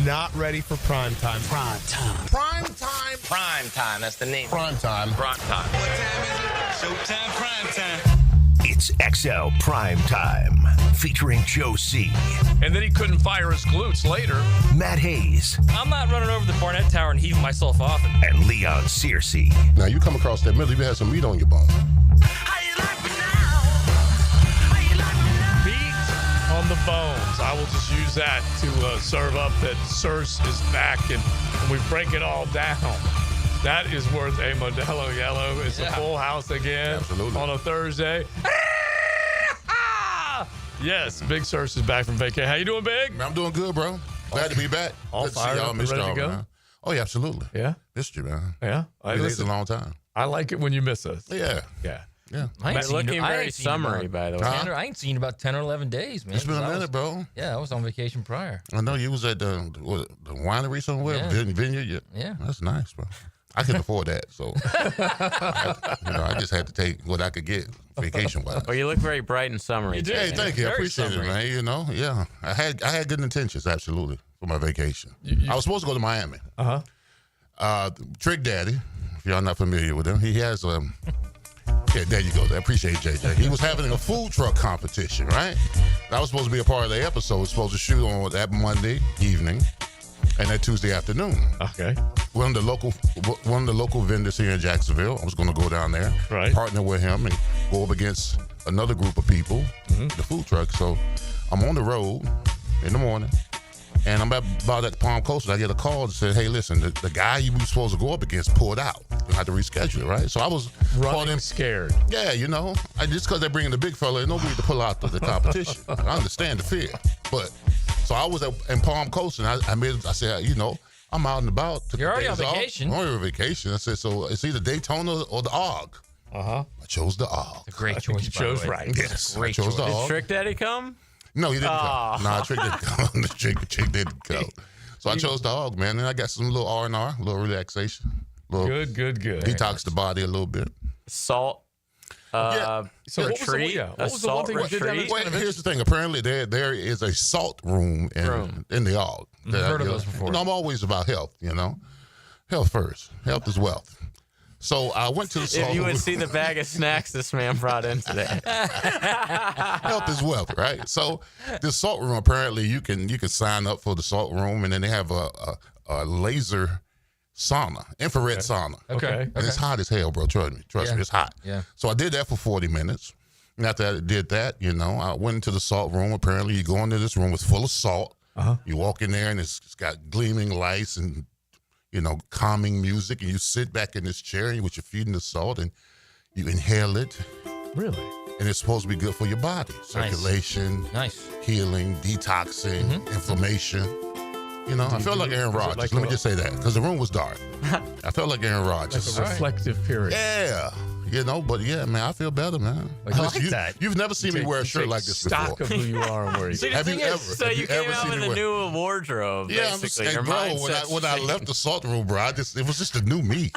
not ready for prime time. Prime time. Prime time. Prime time. That's the name. Prime time. Prime time. What time is it? Showtime prime time. It's XL Prime Time, featuring Joe C. And then he couldn't fire his glutes later. Matt Hayes. I'm not running over the Barnett Tower and heaving myself off. And Leon Searcy. Now, you come across that middle, you have some meat on your bone. How you like me now? How you like me now? Meat on the bones. I will just use that to serve up that Circe is back, and we break it all down. That is worth a Modelo Yellow. It's a full house again. Absolutely. On a Thursday. Yes, Big Circe is back from vacation. How you doing, Big? I'm doing good, bro. Glad to be back. All Good to fired see y'all. up, Missed ready to y'all, go? man. Oh, yeah, absolutely. Yeah? Missed you, man. Yeah? It's a long time. I like it when you miss us. Yeah. Yeah. Yeah. I ain't seen looking you- I very ain't seen you summery, about- by the way. Huh? I ain't seen you about 10 or 11 days, man. It's been a 'cause I minute, bro. Yeah, I was on vacation prior. I know you was at the winery somewhere, Yeah. Vineyard. Yeah. That's nice, bro. I couldn't afford that, so I just had to take what I could get vacation-wise. Well, you look very bright and summery. You do. Hey, thank you. I Very appreciate summery. it, man. You know, yeah. I had good intentions, absolutely, for my vacation. I was supposed to go to Miami. Trick Daddy, if y'all not familiar with him, he has yeah, there you go. I appreciate JJ. He was having a food truck competition, right? That was supposed to be a part of the episode. We're supposed to shoot on that Monday evening and that Tuesday afternoon. Okay. One of the local vendors here in Jacksonville. I was going to go down there, Right. partner with him, and go up against another group of people, the food truck. So I'm on the road in the morning, and I'm about at the Palm Coast, and I get a call that said, "Hey, listen, the guy you were supposed to go up against pulled out. You had to reschedule it, right?" So I was caught Running in. scared. Yeah, you know, just because they're bringing the big fella, no need to pull out the competition. I understand the fear, but so I was in Palm Coast, and I said, you know, I'm out and about. You're already on vacation. I'm already on vacation. I said, so it's either Daytona or the Og. I chose the Og. A great I think choice. you by the chose way. right. Yes, I Great chose the choice. Did Og. Trick Daddy come? No, he didn't come. Nah, Trick didn't come. The chick didn't come. So I chose the Og, man, and I got some little R&R, a little relaxation, little Good. detox the body a little bit. Salt. Yeah. So what was the- retreat. yeah, what A was the one salt thing we did down retreat. there? Well, here's the thing. Apparently, there is a salt room in the Og. Heard of You those know, before. you know, I'm always about health. You know, health first. Health is wealth. So I went to the salt If you would room. see the bag of snacks this man brought in today. Health is wealth, right? So the salt room, apparently, you can sign up for the salt room, and then they have a laser sauna, infrared sauna. Okay. And it's hot as hell, bro. Trust me, Yeah. it's hot. Yeah. So I did that for 40 minutes. And after I did that, you know, I went into the salt room. Apparently, you go into this room, it's full of salt. You walk in there, and it's got gleaming lights and, you know, calming music. And you sit back in this chair with your feet in the salt, and you inhale it. Really? And it's supposed to be good for your body. Circulation, Nice. healing, detoxing, inflammation. You know, I felt like Aaron Rodgers. like Let me a- just say that, because the room was dark. I felt like Aaron Rodgers. Like a reflective period. Yeah. You know, but yeah, man, I feel better, man. I like that. You've never seen me wear a You shirt take like this stock before. of who you are and where you See, go. the Have thing you is, ever- so have you you came ever out seen with me a wear- new wardrobe, Yeah, I'm basically. just, Your bro, mindset's when I changed. left the salt room, bro, it was just a new me.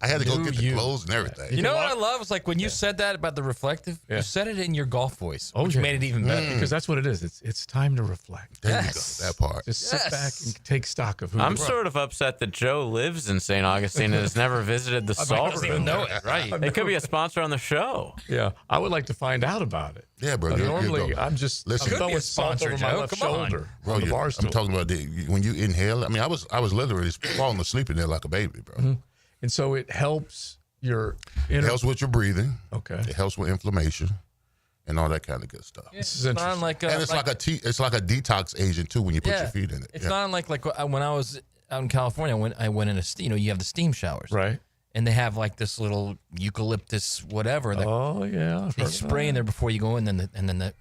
I had to go New get the you. clothes and everything. You know what I love? It's like when you said that about the reflective, Yeah. you said it in your golf voice, Oh, which yeah. made it even better. Because that's what it is. It's time to reflect. There Yes. you go, that part. Just sit Yes. back and take stock of who I'm you are. sort of upset that Joe lives in St. Augustine and has never visited the salt doesn't even room. know it, right? It could be a sponsor on the show. Yeah, I would like to find out about it. Yeah, bro. But you normally, go. I'm just Listen. I'm Could be a throwing salt sponsor, over my Joe. left Come on. shoulder Bro, on the bar I'm stool. talking about when you inhale. I mean, I was literally falling asleep in there like a baby, bro. And so it helps your It inner. helps with your breathing. Okay. It helps with inflammation and all that kind of good stuff. This is It's not interesting. like And it's it's like a detox agent too when you put your feet in it. It's Yeah. not like when I was out in California, I went in you have the steam showers, Right. and they have like this little eucalyptus whatever that Oh, yeah. I've they heard of spray in that. there before you go in, and then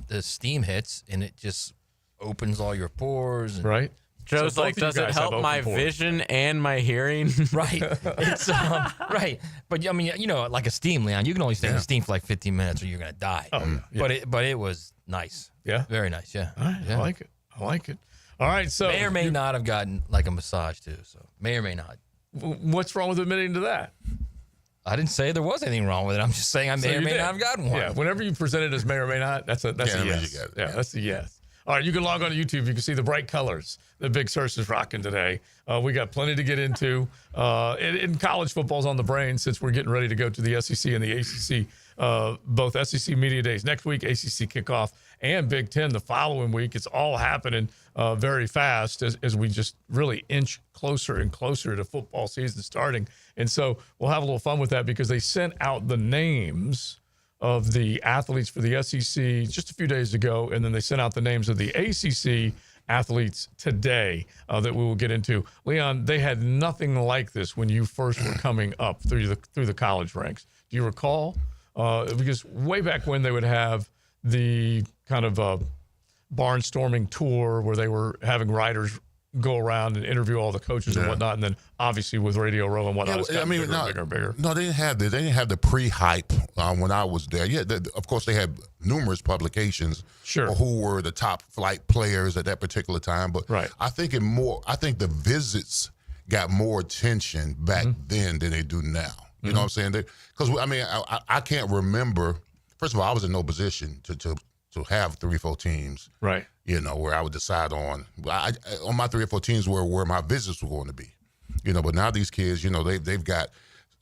the steam hits, and it just opens all your pores. And, Right. Joe's So like, both of does you it guys help have my open pores. vision and my hearing? Right. It's right. But I mean, you know, like a steam, Leon, you can only stay in the steam for like 15 minutes or you're gonna die. Oh, yeah. But it was nice. Yeah. Very nice. Yeah. All right. Yeah. I like it. I like it. All right. So May or may not have gotten like a massage too. So may or may not. what's wrong with admitting to that? I didn't say there was anything wrong with it. I'm just saying I So may or you may did. not have gotten one. Yeah. Whenever you present it as may or may not, that's a Yeah, that means yes. you got it. Yeah, Yeah. that's a yes. All right, you can log on to YouTube. You can see the bright colors that Big Surse is rocking today. We got plenty to get into. In college football's on the brain since we're getting ready to go to the SEC and the ACC, both SEC Media Days next week, ACC kickoff, and Big Ten the following week. It's all happening very fast as we just really inch closer and closer to football season starting. And so we'll have a little fun with that because they sent out the names of the athletes for the SEC just a few days ago, and then they sent out the names of the ACC athletes today that we will get into. Leon, they had nothing like this when you first were coming up through the college ranks. Do you recall? Because way back when they would have the kind of barnstorming tour where they were having writers go around and interview all the coaches and whatnot, and then obviously with Radio Row and whatnot, it's bigger and bigger. No, they didn't have the pre-hype when I was there. Yeah, of course they had numerous publications Sure. who were the top flight players at that particular time. But Right. I think the visits got more attention back then than they do now. You know what I'm saying? Because I can't remember. First of all, I was in no position to have 3 or 4 teams. Right. You know, where I would decide on my 3 or 4 teams where my visits were going to be. You know, but now these kids, you know, they've got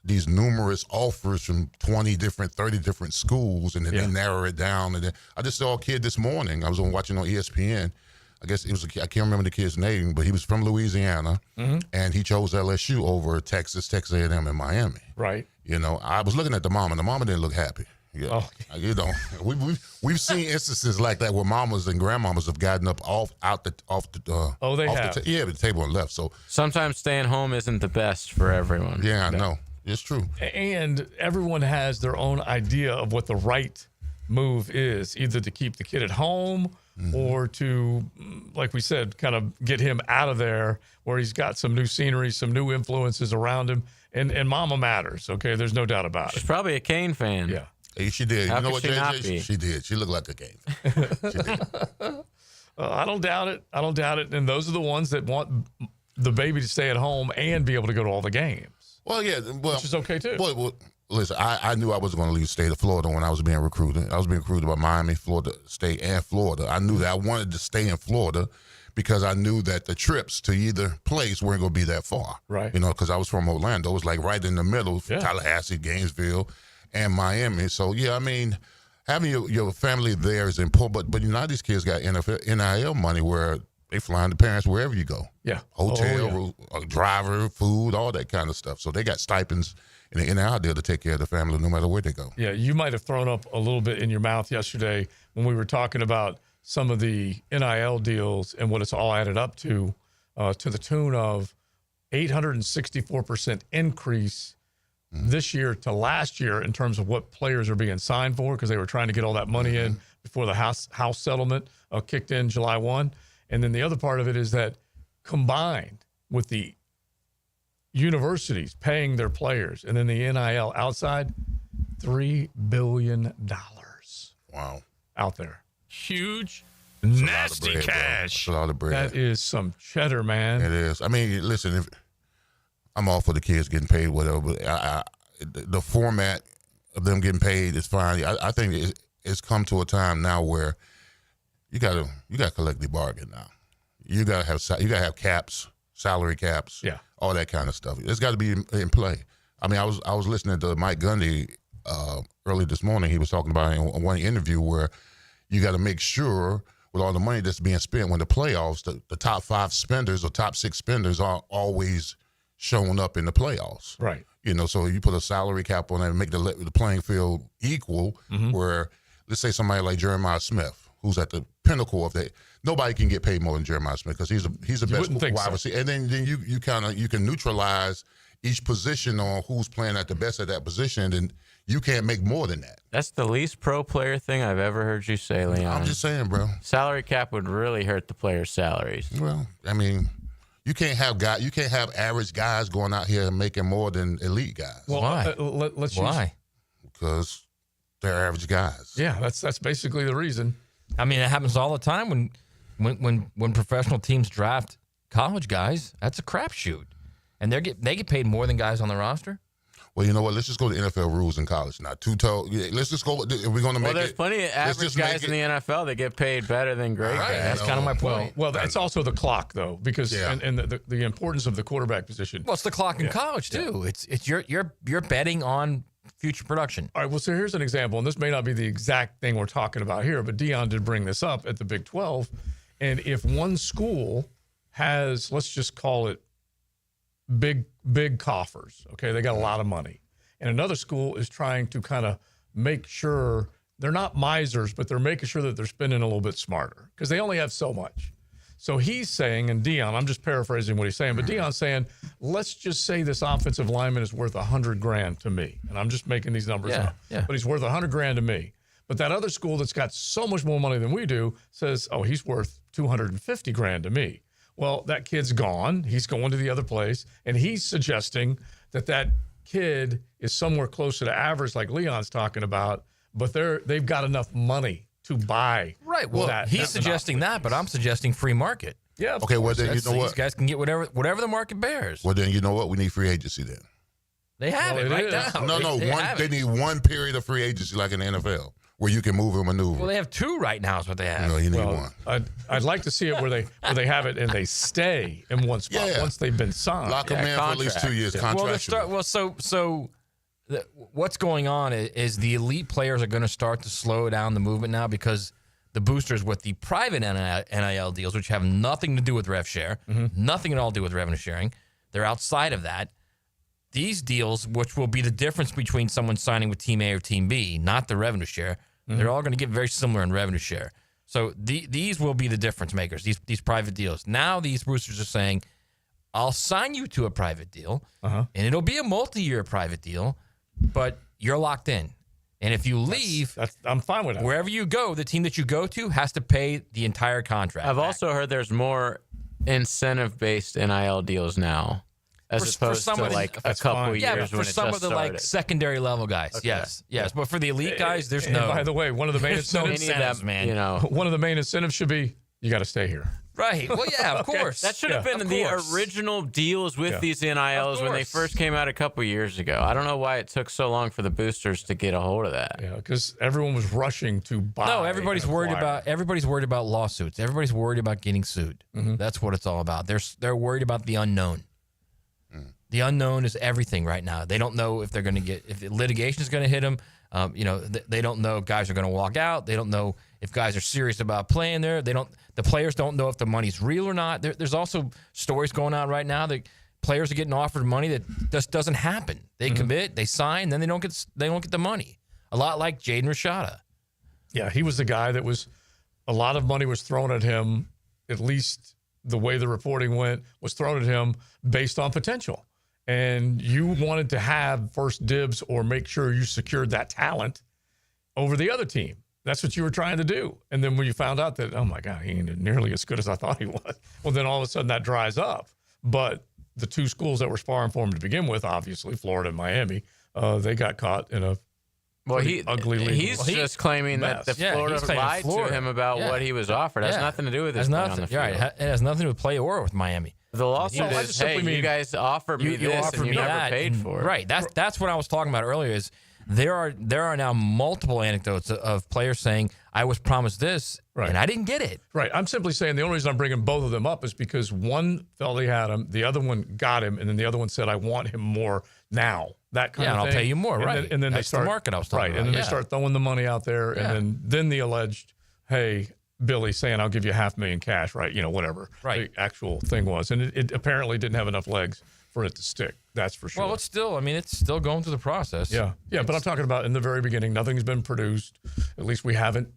these numerous offers from 20 different, 30 different schools, and then they narrow it down. And then I just saw a kid this morning. I was watching on ESPN. I guess it was I can't remember the kid's name, but he was from Louisiana, and he chose LSU over Texas A&M, and Miami. Right. You know, I was looking at the mama, and the mama didn't look happy. Yeah, you know, we've seen instances like that where mamas and grandmamas have gotten up off the table and left. So sometimes staying home isn't the best for everyone. Yeah, I know. It's true. And everyone has their own idea of what the right move is, either to keep the kid at home or to, like we said, kind of get him out of there where he's got some new scenery, some new influences around him. And mama matters, okay? There's no doubt about it. She's probably a Kane fan. Yeah. Hey, she did. How you know could what, she not JJ? be? She did. She looked like a game. She did. I don't doubt it. I don't doubt it. And those are the ones that want the baby to stay at home and be able to go to all the games. Well, yeah. Well, which is okay, too. Well, listen, I knew I wasn't going to leave the state of Florida when I was being recruited. I was being recruited by Miami, Florida State, and Florida. I knew that I wanted to stay in Florida because I knew that the trips to either place weren't going to be that far. Right. You know, because I was from Orlando. It was like right in the middle, Tallahassee, Gainesville, and Miami. So, yeah, I mean, having your family there is important. But you know, these kids got NIL money where they flying the parents wherever you go. Yeah. Hotel, driver, food, all that kind of stuff. So they got stipends in the NIL deal to take care of the family no matter where they go. Yeah, you might have thrown up a little bit in your mouth yesterday when we were talking about some of the NIL deals and what it's all added up to the tune of 864% increase this year to last year in terms of what players are being signed for, because they were trying to get all that money in before the house settlement kicked in July 1. And then the other part of it is that combined with the universities paying their players and then the NIL outside, $3 billion. Wow. Out there. Huge, nasty cash. That's a lot of bread. That is some cheddar, man. It is. I mean, listen, if I'm all for the kids getting paid, whatever, but the format of them getting paid is fine. I think it's come to a time now where you got to collect the bargain now. You got to have caps, salary caps, all that kind of stuff. It's got to be in play. I mean, I was listening to Mike Gundy early this morning. He was talking about in one interview where you got to make sure with all the money that's being spent when the playoffs, the top 5 spenders or top 6 spenders are always showing up in the playoffs. Right. You know, so you put a salary cap on it and make the playing field equal where, let's say somebody like Jeremiah Smith, who's at the pinnacle of that. Nobody can get paid more than Jeremiah Smith because he's the best wide receiver. And then you can neutralize each position on who's playing at the best at that position, and you can't make more than that. That's the least pro player thing I've ever heard you say, Leon. I'm just saying, bro. Salary cap would really hurt the players' salaries. Well, I mean, you can't have average guys going out here and making more than elite guys. Well, why? Why? Because they're average guys. Yeah, that's basically the reason. I mean, it happens all the time when professional teams draft college guys. That's a crapshoot, and they get paid more than guys on the roster. well, you know what? Let's just go to NFL rules in college now. Two-toe. Yeah, let's just go. If we're going to make there's it. plenty of average guys in the NFL that get paid better than great guys. That's kind of my point. Well, it's also the clock though, because and the importance of the quarterback position. Well, it's the clock in college too. It's you're betting on future production. All right. Well, so here's an example, and this may not be the exact thing we're talking about here, but Deion did bring this up at the Big 12. And if one school has, let's just call it big coffers, okay, they got a lot of money, and another school is trying to kind of make sure they're not misers, but they're making sure that they're spending a little bit smarter because they only have so much. So he's saying, and Deion, I'm just paraphrasing what he's saying, but Deion's saying, let's just say this offensive lineman is worth $100,000 to me. And I'm just making these numbers up. Yeah. But he's worth $100,000 to me. But that other school that's got so much more money than we do says, oh, he's worth $250,000 to me. Well, that kid's gone. He's going to the other place. And he's suggesting that kid is somewhere closer to average, like Leon's talking about, but they've got enough money to buy. Right. Well, he's suggesting that, but I'm suggesting free market. Yeah. Okay. Well, then you know what? These guys can get whatever the market bears. Well, then you know what? We need free agency then. They have it right now. No. They need one period of free agency like in the NFL where you can move and maneuver. Well, they have two right now is what they have. No, you need one. I'd like to see it where they have it and they stay in one spot once they've been signed. Lock them in for at least 2 years contractual. What's going on is the elite players are going to start to slow down the movement now because the boosters with the private NIL deals, which have nothing to do with rev share, nothing at all to do with revenue sharing, they're outside of that. These deals, which will be the difference between someone signing with Team A or Team B, not the revenue share, they're all going to get very similar in revenue share. So these will be the difference makers, these private deals. Now these boosters are saying, I'll sign you to a private deal, and it'll be a multi-year private deal, but you're locked in. And if you leave, I'm fine with that. Wherever you go, the team that you go to has to pay the entire contract. I've also heard there's more incentive-based NIL deals now, as opposed to like a couple years. Yeah, but for when it some just of the started. like secondary level guys, Okay. yes. But for the elite guys, there's And no. by the way, one of the main incentives, man. You know, one of the main incentives should be you got to stay here. Right. Well, yeah, of course. that should have been the original deals with these NILs when they first came out a couple years ago. I don't know why it took so long for the boosters to get a hold of that. Yeah, because everyone was rushing to buy. No, everybody's worried about lawsuits. Everybody's worried about getting sued. That's what it's all about. They're worried about the unknown. The unknown is everything right now. They don't know if they're going to get if litigation is going to hit them. They don't know if guys are going to walk out. They don't know if guys are serious about playing there. The players don't know if the money's real or not. There's also stories going on right now that players are getting offered money that just doesn't happen. They commit, they sign, then they don't get the money. A lot like Jaden Rashada. Yeah, he was the guy that was a lot of money was thrown at him. At least the way the reporting went was thrown at him based on potential. And you wanted to have first dibs or make sure you secured that talent over the other team. That's what you were trying to do. And then when you found out that, oh, my God, he ain't nearly as good as I thought he was, well, then all of a sudden that dries up. But the two schools that were sparring for him to begin with, obviously, Florida and Miami, they got caught in a ugly league. He's just claiming that the Florida lied to him about what he was offered. It has nothing to do with his play on the field. Right. It has nothing to do with play or with Miami. The lawsuit is, hey, you guys offered me this and you never paid for it. Right. That's what I was talking about earlier is there are now multiple anecdotes of players saying, I was promised this, and I didn't get it. Right. I'm simply saying the only reason I'm bringing both of them up is because one felt he had him, the other one got him, and then the other one said, I want him more now. That kind of thing. Yeah, and I'll pay you more, right. And then that's they start, the market I was talking about. And then they start throwing the money out there, and then the alleged, hey, Billy saying, I'll give you $500,000 cash, right? Whatever the actual thing was. And it apparently didn't have enough legs for it to stick. That's for sure. Well, it's still going through the process. Yeah. Yeah. But I'm talking about in the very beginning, nothing's been produced. At least we haven't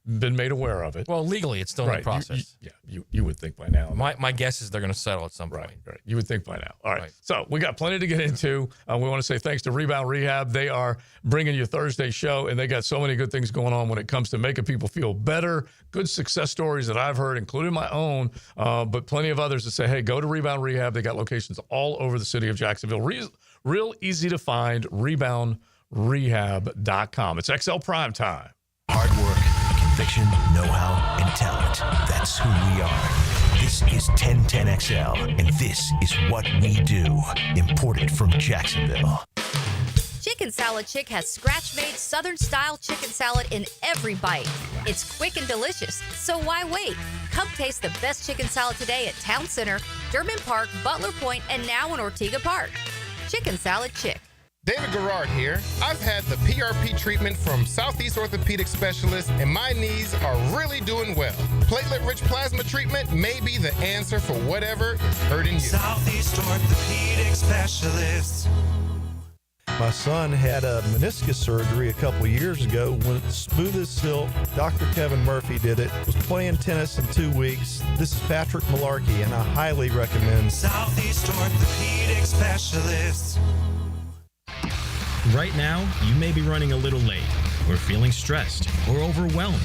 been made aware of it. Well, legally, it's still in the process. You would think by now. My guess is they're going to settle at some point. Right. You would think by now. All right. So we got plenty to get into. We want to say thanks to Rebound Rehab. They are bringing you Thursday show, and they got so many good things going on when it comes to making people feel better. Good success stories that I've heard, including my own, but plenty of others that say, hey, go to Rebound Rehab. They got locations all over the city of Jacksonville. Real easy to find, reboundrehab.com. It's XL Primetime. Hard work, conviction, know-how, and talent. That's who we are. This is 1010XL, and this is what we do. Imported from Jacksonville. Chicken Salad Chick has scratch-made Southern-style chicken salad in every bite. It's quick and delicious, so why wait? Come taste the best chicken salad today at Town Center, Durban Park, Butler Point, and now in Ortega Park. Chicken Salad Chick. David Garrard here. I've had the PRP treatment from Southeast Orthopedic Specialists, and my knees are really doing well. Platelet-rich plasma treatment may be the answer for whatever is hurting you. Southeast Orthopedic Specialists. My son had a meniscus surgery a couple years ago. When it's smooth as silk, Dr. Kevin Murphy did it. Was playing tennis in 2 weeks. This is Patrick Malarkey, and I highly recommend Southeast Orthopedic Specialists. Right now, you may be running a little late, or feeling stressed, or overwhelmed,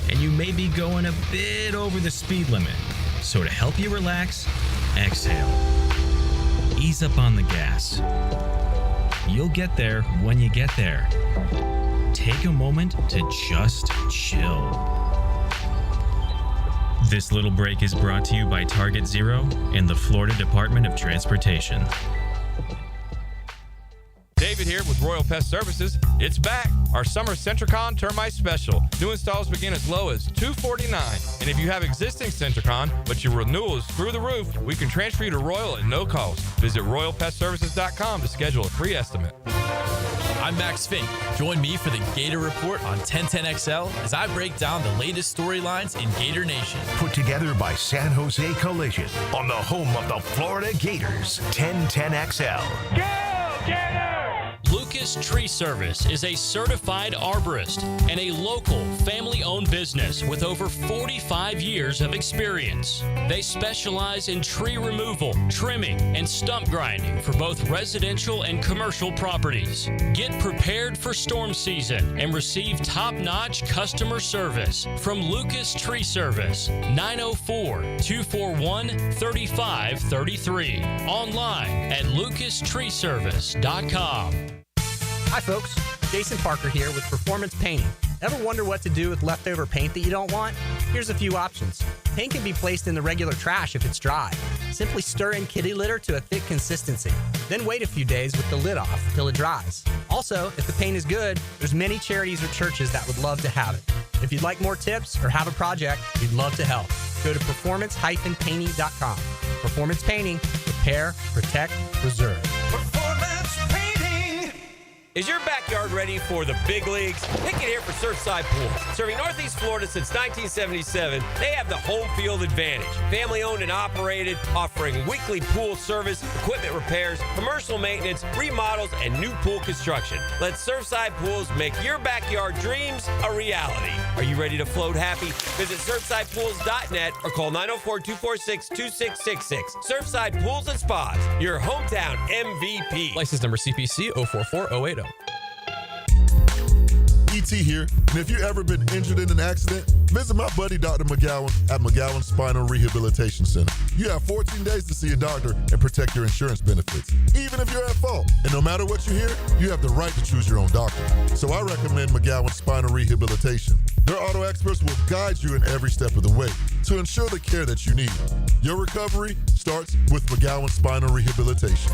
and you may be going a bit over the speed limit. So to help you relax, exhale. Ease up on the gas. You'll get there when you get there. Take a moment to just chill. This little break is brought to you by Target Zero and the Florida Department of Transportation. David here with Royal Pest Services. It's back. Our summer Centricon Termite Special. New installs begin as low as $249. And if you have existing Centricon, but your renewal is through the roof, we can transfer you to Royal at no cost. Visit RoyalPestServices.com to schedule a free estimate. I'm Max Fink. Join me for the Gator Report on 1010XL as I break down the latest storylines in Gator Nation. Put together by San Jose Collision on the home of the Florida Gators, 1010XL. Go, Gator! Lucas Tree Service is a certified arborist and a local family-owned business with over 45 years of experience. They specialize in tree removal, trimming, and stump grinding for both residential and commercial properties. Get prepared for storm season and receive top-notch customer service from Lucas Tree Service, 904-241-3533. Online at lucastreeservice.com. Hi folks, Jason Parker here with Performance Painting. Ever wonder what to do with leftover paint that you don't want? Here's a few options. Paint can be placed in the regular trash if it's dry. Simply stir in kitty litter to a thick consistency. Then wait a few days with the lid off till it dries. Also, if the paint is good, there's many charities or churches that would love to have it. If you'd like more tips or have a project, we'd love to help. Go to performance-painting.com. Performance Painting. Repair, protect, preserve. Performance Painting. Is your backyard ready for the big leagues? Pick it here for Surfside Pools. Serving Northeast Florida since 1977, they have the home field advantage. Family owned and operated, offering weekly pool service, equipment repairs, commercial maintenance, remodels, and new pool construction. Let Surfside Pools make your backyard dreams a reality. Are you ready to float happy? Visit surfsidepools.net or call 904-246-2666. Surfside Pools and Spas, your hometown MVP. License number CPC 044080. ET here, and if you've ever been injured in an accident, visit my buddy Dr. McGowan at McGowan Spinal Rehabilitation Center. You have 14 days to see a doctor and protect your insurance benefits, even if you're at fault. And no matter what you hear, you have the right to choose your own doctor. So I recommend McGowan Spinal Rehabilitation. Their auto experts will guide you in every step of the way to ensure the care that you need. Your recovery starts with McGowan Spinal Rehabilitation.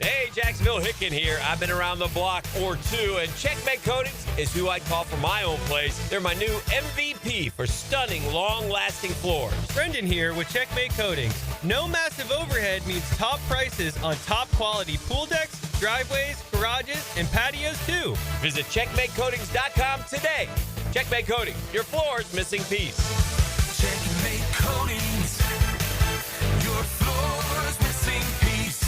Hey, Jacksonville Hicken here. I've been around the block or two, and Checkmate Coatings is who I'd call for my own place. They're my new MVP for stunning, long-lasting floors. Brendan here with Checkmate Coatings. No massive overhead means top prices on top-quality pool decks, driveways, garages, and patios, too. Visit CheckmateCoatings.com today. Checkmate Coatings, your floor's missing piece. Checkmate Coatings, your floor's missing piece.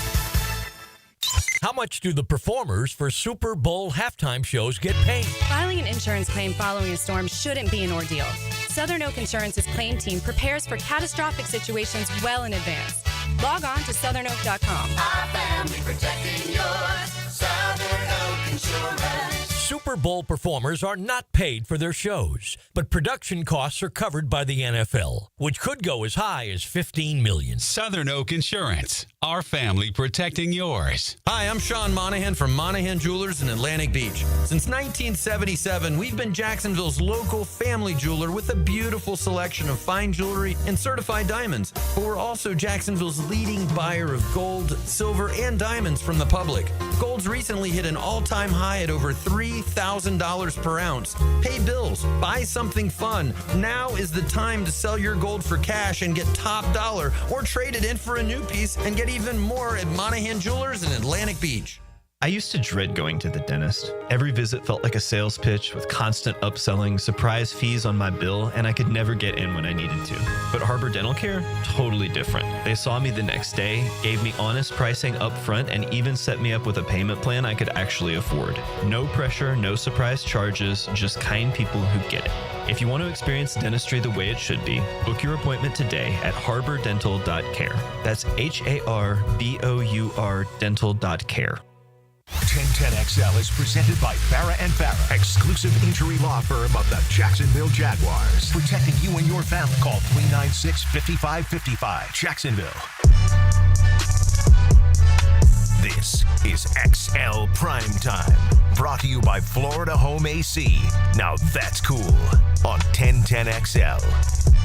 How much do the performers for Super Bowl halftime shows get paid? Filing an insurance claim following a storm shouldn't be an ordeal. Southern Oak Insurance's claim team prepares for catastrophic situations well in advance. Log on to southernoak.com. Our family protecting yours. Southern Oak Insurance. Super Bowl performers are not paid for their shows, but production costs are covered by the NFL, which could go as high as $15 million. Southern Oak Insurance, our family protecting yours. Hi, I'm Sean Monahan from Monahan Jewelers in Atlantic Beach. Since 1977, we've been Jacksonville's local family jeweler with a beautiful selection of fine jewelry and certified diamonds. But we're also Jacksonville's leading buyer of gold, silver, and diamonds from the public. Gold's recently hit an all-time high at over $3,000 per ounce. Pay bills, buy something fun. Now is the time to sell your gold for cash and get top dollar, or trade it in for a new piece and get even more at Monahan Jewelers in Atlantic Beach. I used to dread going to the dentist. Every visit felt like a sales pitch with constant upselling, surprise fees on my bill, and I could never get in when I needed to. But Harbor Dental Care? Totally different. They saw me the next day, gave me honest pricing up front, and even set me up with a payment plan I could actually afford. No pressure, no surprise charges, just kind people who get it. If you want to experience dentistry the way it should be, book your appointment today at harbordental.care. That's HARBOUR dental.care. 1010XL is presented by Farrah & Farrah, exclusive injury law firm of the Jacksonville Jaguars. Protecting you and your family. Call 396-5555. Jacksonville. This is XL Primetime, brought to you by Florida Home AC. Now that's cool on 1010XL.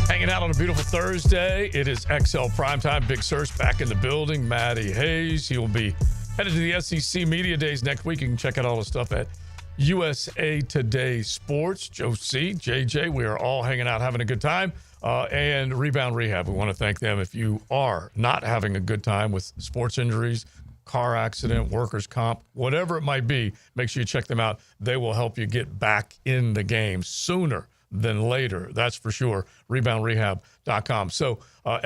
Hanging out on a beautiful Thursday. It is XL Primetime. Big Surge back in the building. Matty Hayes. He will be headed to the SEC Media Days next week. You can check out all the stuff at USA Today Sports. Joe C, JJ, we are all hanging out, having a good time. And Rebound Rehab, we want to thank them. If you are not having a good time with sports injuries, car accident, workers' comp, whatever it might be, make sure you check them out. They will help you get back in the game sooner than later. That's for sure. ReboundRehab.com. So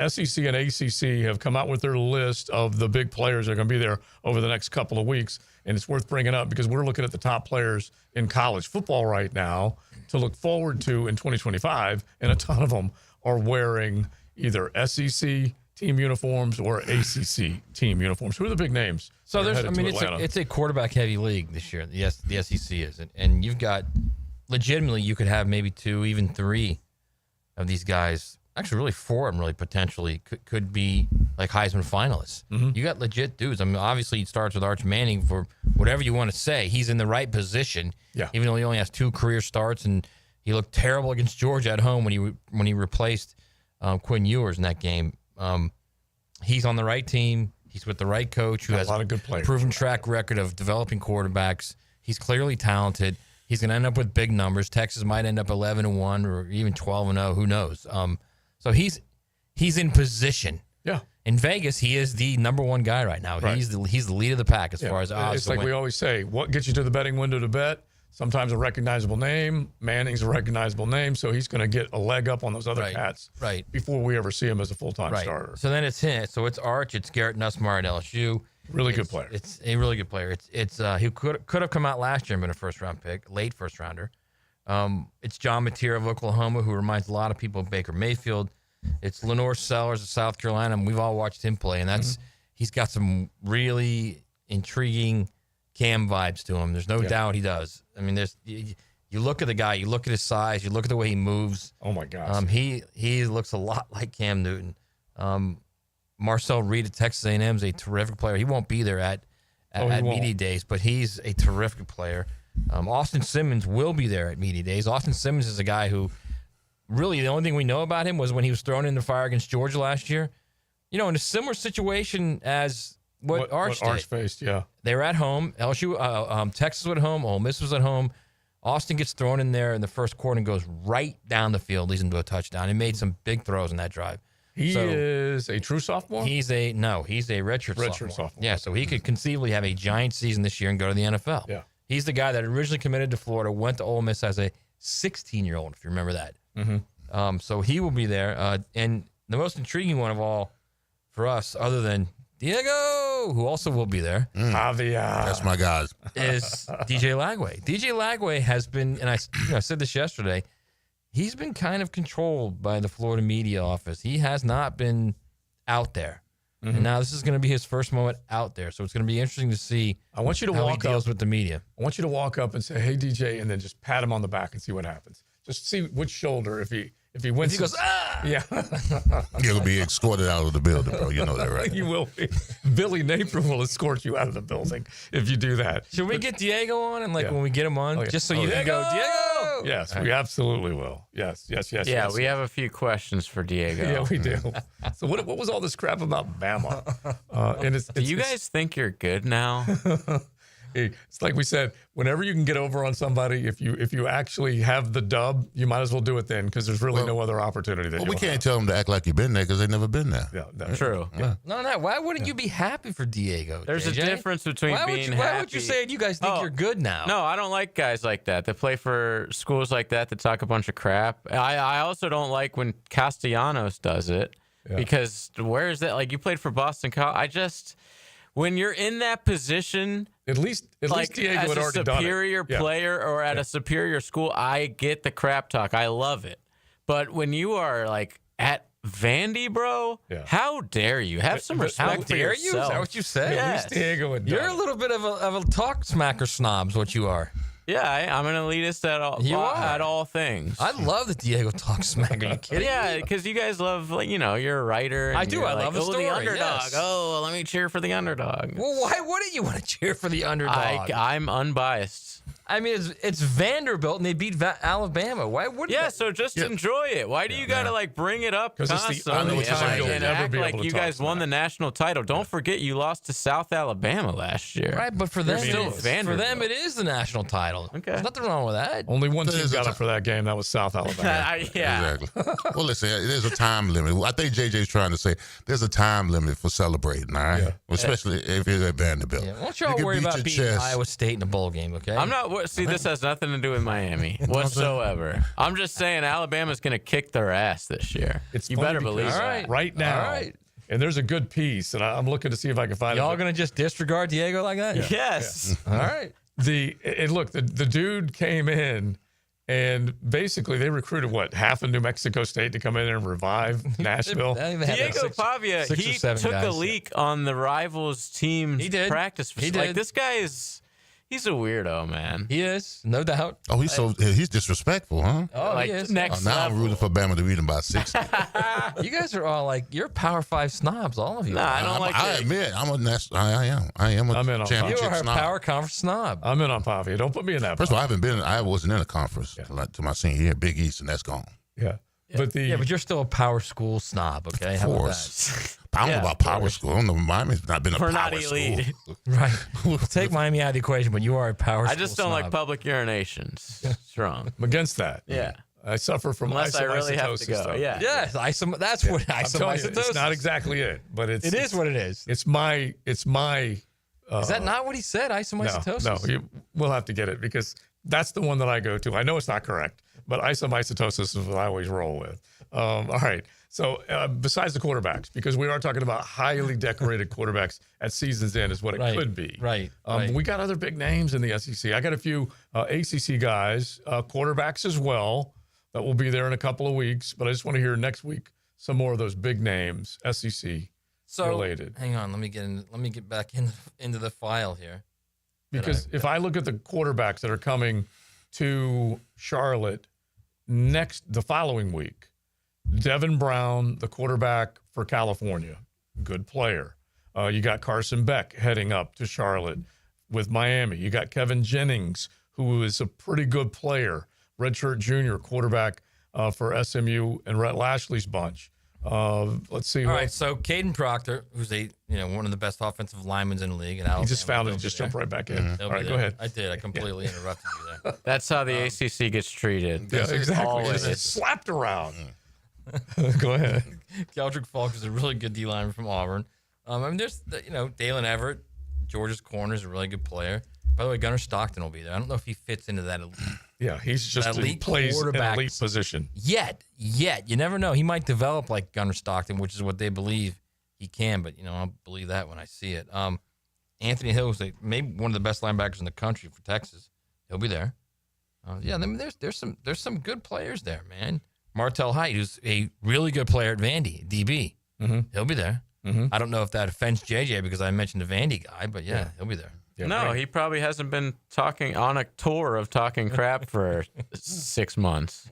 SEC and ACC have come out with their list of the big players that are going to be there over the next couple of weeks. And it's worth bringing up because we're looking at the top players in college football right now to look forward to in 2025. And a ton of them are wearing either SEC team uniforms or ACC team uniforms. Who are the big names? So it's a quarterback heavy league this year. Yes, the SEC is. And you've got legitimately, you could have maybe 2, even 3 of these guys. Actually, really 4 of them really potentially could be like Heisman finalists. Mm-hmm. You got legit dudes. I mean, obviously, it starts with Arch Manning for whatever you want to say. He's in the right position, even though he only has 2 career starts, and he looked terrible against Georgia at home when he replaced Quinn Ewers in that game. He's on the right team. He's with the right coach who has a lot of good players, proven track record of developing quarterbacks. He's clearly talented. He's going to end up with big numbers. Texas might end up 11-1 or even 12-0. Who knows? So he's in position. Yeah. In Vegas, he is the number 1 guy right now. Right. He's the lead of the pack as far as odds. It's like we always say, what gets you to the betting window to bet? Sometimes a recognizable name. Manning's a recognizable name, so he's going to get a leg up on those other cats before we ever see him as a full-time starter. So then it's him. So it's Arch. It's Garrett Nussmeier at LSU. Really good player. It's a really good player. It's he could have come out last year and been a first-round pick, late first-rounder. It's John Mateer of Oklahoma, who reminds a lot of people of Baker Mayfield. It's Lenore Sellers of South Carolina, and we've all watched him play, and he's got some really intriguing Cam vibes to him. There's no doubt he does. I mean, you look at the guy, you look at his size, you look at the way he moves. Oh my gosh. He looks a lot like Cam Newton. Marcel Reed at Texas A&M is a terrific player. He won't be there at Media Days, but he's a terrific player. Austin Simmons will be there at Media Days. Austin Simmons is a guy who really the only thing we know about him was when he was thrown in the fire against Georgia last year. You know, in a similar situation as what Arch faced, They were at home. LSU, Texas was at home. Ole Miss was at home. Austin gets thrown in there in the first quarter and goes right down the field, leads into a touchdown. He made some big throws in that drive. He is a true sophomore? He's a redshirt sophomore. Yeah, so he could conceivably have a giant season this year and go to the NFL. Yeah. He's the guy that originally committed to Florida, went to Ole Miss as a 16-year-old, if you remember that. Mm-hmm. So he will be there. And the most intriguing one of all for us, other than Diego, who also will be there. Javier. That's my guys. Is DJ Lagway. DJ Lagway has been, and I said this yesterday, he's been kind of controlled by the Florida media office. He has not been out there. And now this is going to be his first moment out there. So it's going to be interesting to see I want you to how walk he deals up with the media. I want you to walk up and say, "Hey, DJ," and then just pat him on the back and see what happens. Just see which shoulder. If he wins, If he goes, ah! Yeah. You'll be escorted out of the building, bro. You know that, right? You will be. Billy Napier will escort you out of the building if you do that. Should we get Diego on? And Yeah. when we get him on, just so you can go, Diego! Yes, we absolutely will. Yes. Yeah, yes. we have a few questions for Diego. Yeah, we do. So what was all this crap about Bama? And Do you guys think you're good now? It's like we said, whenever you can get over on somebody, if you actually have the dub, you might as well do it then, because there's really no other opportunity. That Well, we can't tell them to act like you've been there because they've never been there. Yeah, True. Yeah. No. Why wouldn't you be happy for Diego? There's JJ? a difference between why being would you, happy. Why would you say you guys think you're good now? No, I don't like guys like that play for schools like that talk a bunch of crap. I also don't like when Castellanos does it because where is that? Like, you played for Boston College. When you're in that position, at least Diego as had a already done it. superior Yeah. player or at a superior school, I get the crap talk. I love it. But when you are like at Vandy, bro, how dare you? Have some respect How for dare you? yourself. Is that what you said? Yes. At least Diego had done You're a little bit of a talk smacker snob's what you are. Yeah, I'm an elitist at all. You are. At all things. I love that Diego talks smack. Are you kidding? Yeah, because you guys love, you're a writer. And I do. you're I like, love the story, the underdog. yes. Oh, let me cheer for the underdog. Well, why wouldn't you want to cheer for the underdog? I'm unbiased. I mean, it's Vanderbilt and they beat Alabama. Why wouldn't? Yeah, so just enjoy it. Why do you got to bring it up 'Cause it's the constantly only time you'll and never act be like able to you talk guys won the national title? Don't forget you lost to South Alabama last year. Right, but for them, still for Vanderbilt. them, it is the national title. Okay, there's nothing wrong with that. Only one team There's a got ti- it for that game. That was South Alabama. Yeah. Exactly. Well, listen, there's a time limit. I think JJ's trying to say there's a time limit for celebrating, all right? Yeah. Especially if you're at Vanderbilt. Yeah, why don't You y'all can worry beat about your beating chest. Iowa State in a bowl game, okay? I'm not. See, this has nothing to do with Miami whatsoever. I'm just saying Alabama's going to kick their ass this year. You funny better because believe that. right now. All right. And there's a good piece, and I'm looking to see if I can find it. Y'all gonna just disregard Diego like that? Yes. All right. Look, the dude came in, and basically they recruited half of New Mexico State to come in and revive Nashville. Diego Pavia, six or he seven took guys. a leak on the rivals' team's He did. practice. He Like, did. this guy he's a weirdo, man. He is, no doubt. Oh, he's disrespectful, huh? Oh, Like, he is. next Now I'm level. rooting for Bama to beat him by 60. You guys are all like, you're Power 5 snobs, all of you. Nah, I don't like I that. admit, I am. I am a I'm in on You championship are a snob. Power Conference snob. I'm in on Pavia. Don't put me in that. First of all, I wasn't in a conference to my senior year, Big East, and that's gone. Yeah. But you're still a power school snob, okay? How Of about course. I don't know Yeah, about power school. I don't know. Miami's not been a We're power not school. elite. that? Right. Take Miami out of the equation, but you are a power I school just don't like snob. public urinations. It's wrong. I'm against that. Yeah. I suffer from Unless I really have to isomycetosis, go. though. Yeah. Yes, that's what I'm telling you, isomycetosis. it's not exactly it, but it is what it is. It's my. Is that not what he said? Isomycetosis? No, we'll have to get it because that's the one that I go to. I know it's not correct, but isomycetosis is what I always roll with. All right. So besides the quarterbacks, because we are talking about highly decorated quarterbacks at season's end is what it could be. Right. We got other big names in the SEC. I got a few ACC guys, quarterbacks as well, that will be there in a couple of weeks. But I just want to hear next week some more of those big names, SEC related. Hang on, let me get back into the file here. Because if I look at the quarterbacks that are coming to Charlotte the following week, Devin Brown, the quarterback for California, good player. You got Carson Beck heading up to Charlotte with Miami. You got Kevin Jennings, who is a pretty good player, redshirt junior quarterback for SMU and Rhett Lashley's bunch. Let's see. All right, so Caden Proctor, who's one of the best offensive linemen in the league, and He just found it and just jumped right back in. All right, go ahead. I did. I completely interrupted you there. That's how the ACC gets treated. Yeah, exactly. Always. It's slapped around. Go ahead. Geldrick Falk is a really good D lineman from Auburn. I mean, there's Dalen Everett, Georgia's corner, is a really good player. By the way, Gunnar Stockton will be there. I don't know if he fits into that elite. Yeah, he's just that he plays an quarterback elite position. Yet, you never know. He might develop like Gunnar Stockton, which is what they believe he can. But I'll believe that when I see it. Anthony Hill is maybe one of the best linebackers in the country for Texas. He'll be there. I mean, there's some good players there, man. Martell Height, who's a really good player at Vandy, DB. Mm-hmm. He'll be there. I don't know if that offends JJ because I mentioned the Vandy guy, but yeah, he'll be there. Yeah, no, he probably hasn't been talking on a tour of talking crap for 6 months.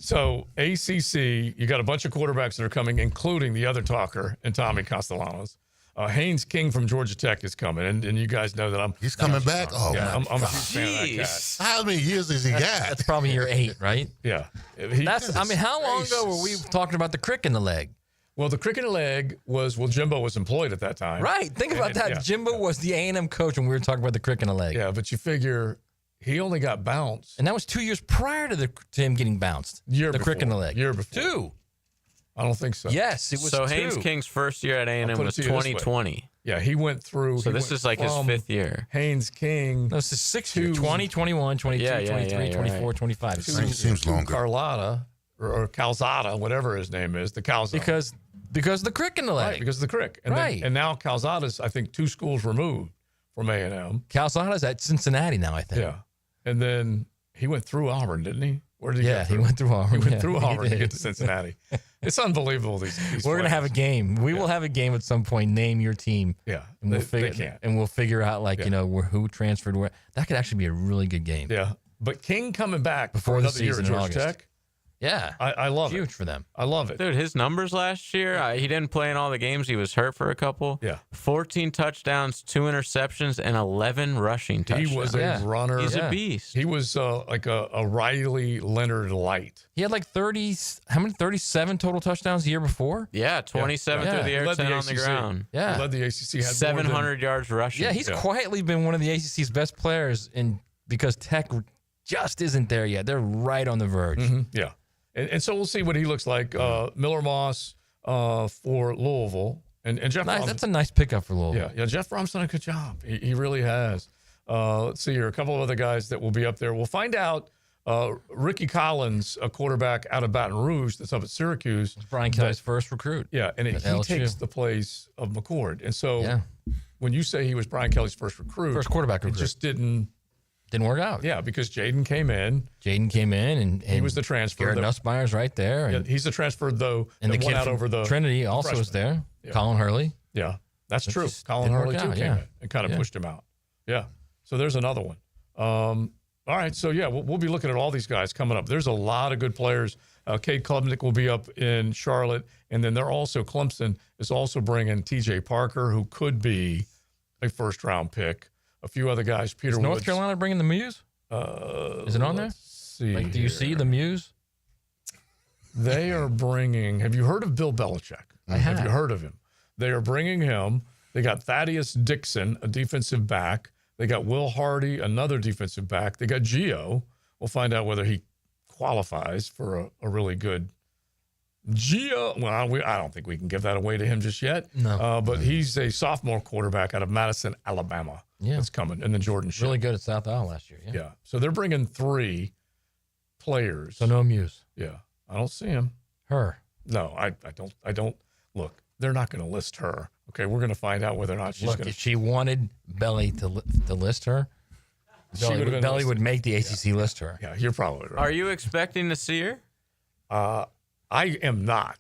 So ACC, you got a bunch of quarterbacks that are coming, including the other talker and Tommy Castellanos. Haynes King from Georgia Tech is coming, and you guys know that He's coming back? Oh, yeah, I'm a huge God. fan of that guy. How many years has he got? That's probably year 8, right? Yeah. How long ago were we talking about the crick in the leg? Well, the crick in the leg was, Jimbo was employed at that time. Right. Think about that. Yeah. Jimbo was the A&M coach when we were talking about the crick in the leg. Yeah, but you figure he only got bounced. And that was 2 years prior to him getting bounced. The crick in the leg. Year before. 2. I don't think so. Yes, it was So 2. Haynes King's first year at A&M I'll put it was to you this way. 2020. Yeah, he went through. So he this went is like his from 5th year. Haynes King. No, it's his 6th year. 20, 21, 22, Yeah, yeah, 23, yeah, 24, right. 25. Seems longer. Carlotta or Calzada, whatever his name is, the Calzada. Because the crick in the leg. Right, because of the crick. And Right. and now Calzada's, I think, 2 schools removed from A&M. Calzada's at Cincinnati now, I think. Yeah. And then he went through Auburn, didn't he? Where did he Yeah, go he through? went through Auburn. He went Yeah, through he Auburn to did. get to Cincinnati. It's unbelievable. These We're gonna have a game. We will have a game at some point. Name your team. Yeah, and we'll they figure can't. and we'll figure out like Yeah. who transferred where. That could actually be a really good game. Yeah, but King coming back Before for the another year at season in Georgia August. Tech. Yeah, I love huge it. for them. I love it. Dude, his numbers last year, he didn't play in all the games. He was hurt for a couple. Yeah. 14 touchdowns, 2 interceptions, and 11 rushing touchdowns. He was a runner. He's a beast. He was like a Riley Leonard light. He had like 37 total touchdowns the year before. Yeah, 27 Yeah. through the He air, led 10 the on the ACC. ground. Yeah. He led the ACC. Had 700 yards rushing. Yeah, he's quietly been one of the ACC's best players, because Tech just isn't there yet. They're right on the verge. Yeah. And so we'll see what he looks like. Miller Moss for Louisville. And Jeff Nice. Brom's- That's a nice pickup for Louisville. Yeah, Jeff Brom's done a good job. He really has. Let's see here. A couple of other guys that will be up there. We'll find out. Ricky Collins, a quarterback out of Baton Rouge that's up at Syracuse. Brian Kelly's first recruit. Yeah, and he at LSU. takes the place of McCord. And so when you say he was Brian Kelly's first recruit, First quarterback it recruit. just didn't work out. Yeah, because Jaden came in. and he was the transfer. Garrett Nussmeier's right there. Yeah, And, he's the transfer, though, and the that won kid out from over the Trinity also freshman. was there. Yeah. Colin Hurley. Yeah, that's It true. just Colin didn't Hurley, work too, out, came yeah. in and kind of Yeah. pushed him out. Yeah. So there's another one. All right. So, yeah, we'll be looking at all these guys coming up. There's a lot of good players. Cade Klubnik will be up in Charlotte. And then Clemson is also bringing TJ Parker, who could be a first-round pick. A few other guys. Peter Is North Woods. Carolina bringing the Muse? Is it on there? See Like, do you see the Muse? They are bringing. Have you heard of Bill Belichick? Have you heard of him? They are bringing him. They got Thaddeus Dixon, a defensive back. They got Will Hardy, another defensive back. They got Gio. We'll find out whether he qualifies for a really good Gio. Well, I don't think we can give that away to him just yet. No. But he's a sophomore quarterback out of Madison, Alabama. Yeah. That's coming. And then Jordan Shipp. Really good at South Isle last year. Yeah. So they're bringing 3 players. So no Muse. Yeah. I don't see him. Her. No, I don't. Look, they're not going to list her. Okay, we're going to find out whether or not she's Look, going if she wanted Belly to list her, She would've been Belly listed. would make the ACC list her. Yeah, you're probably right. Are you expecting to see her? I am not.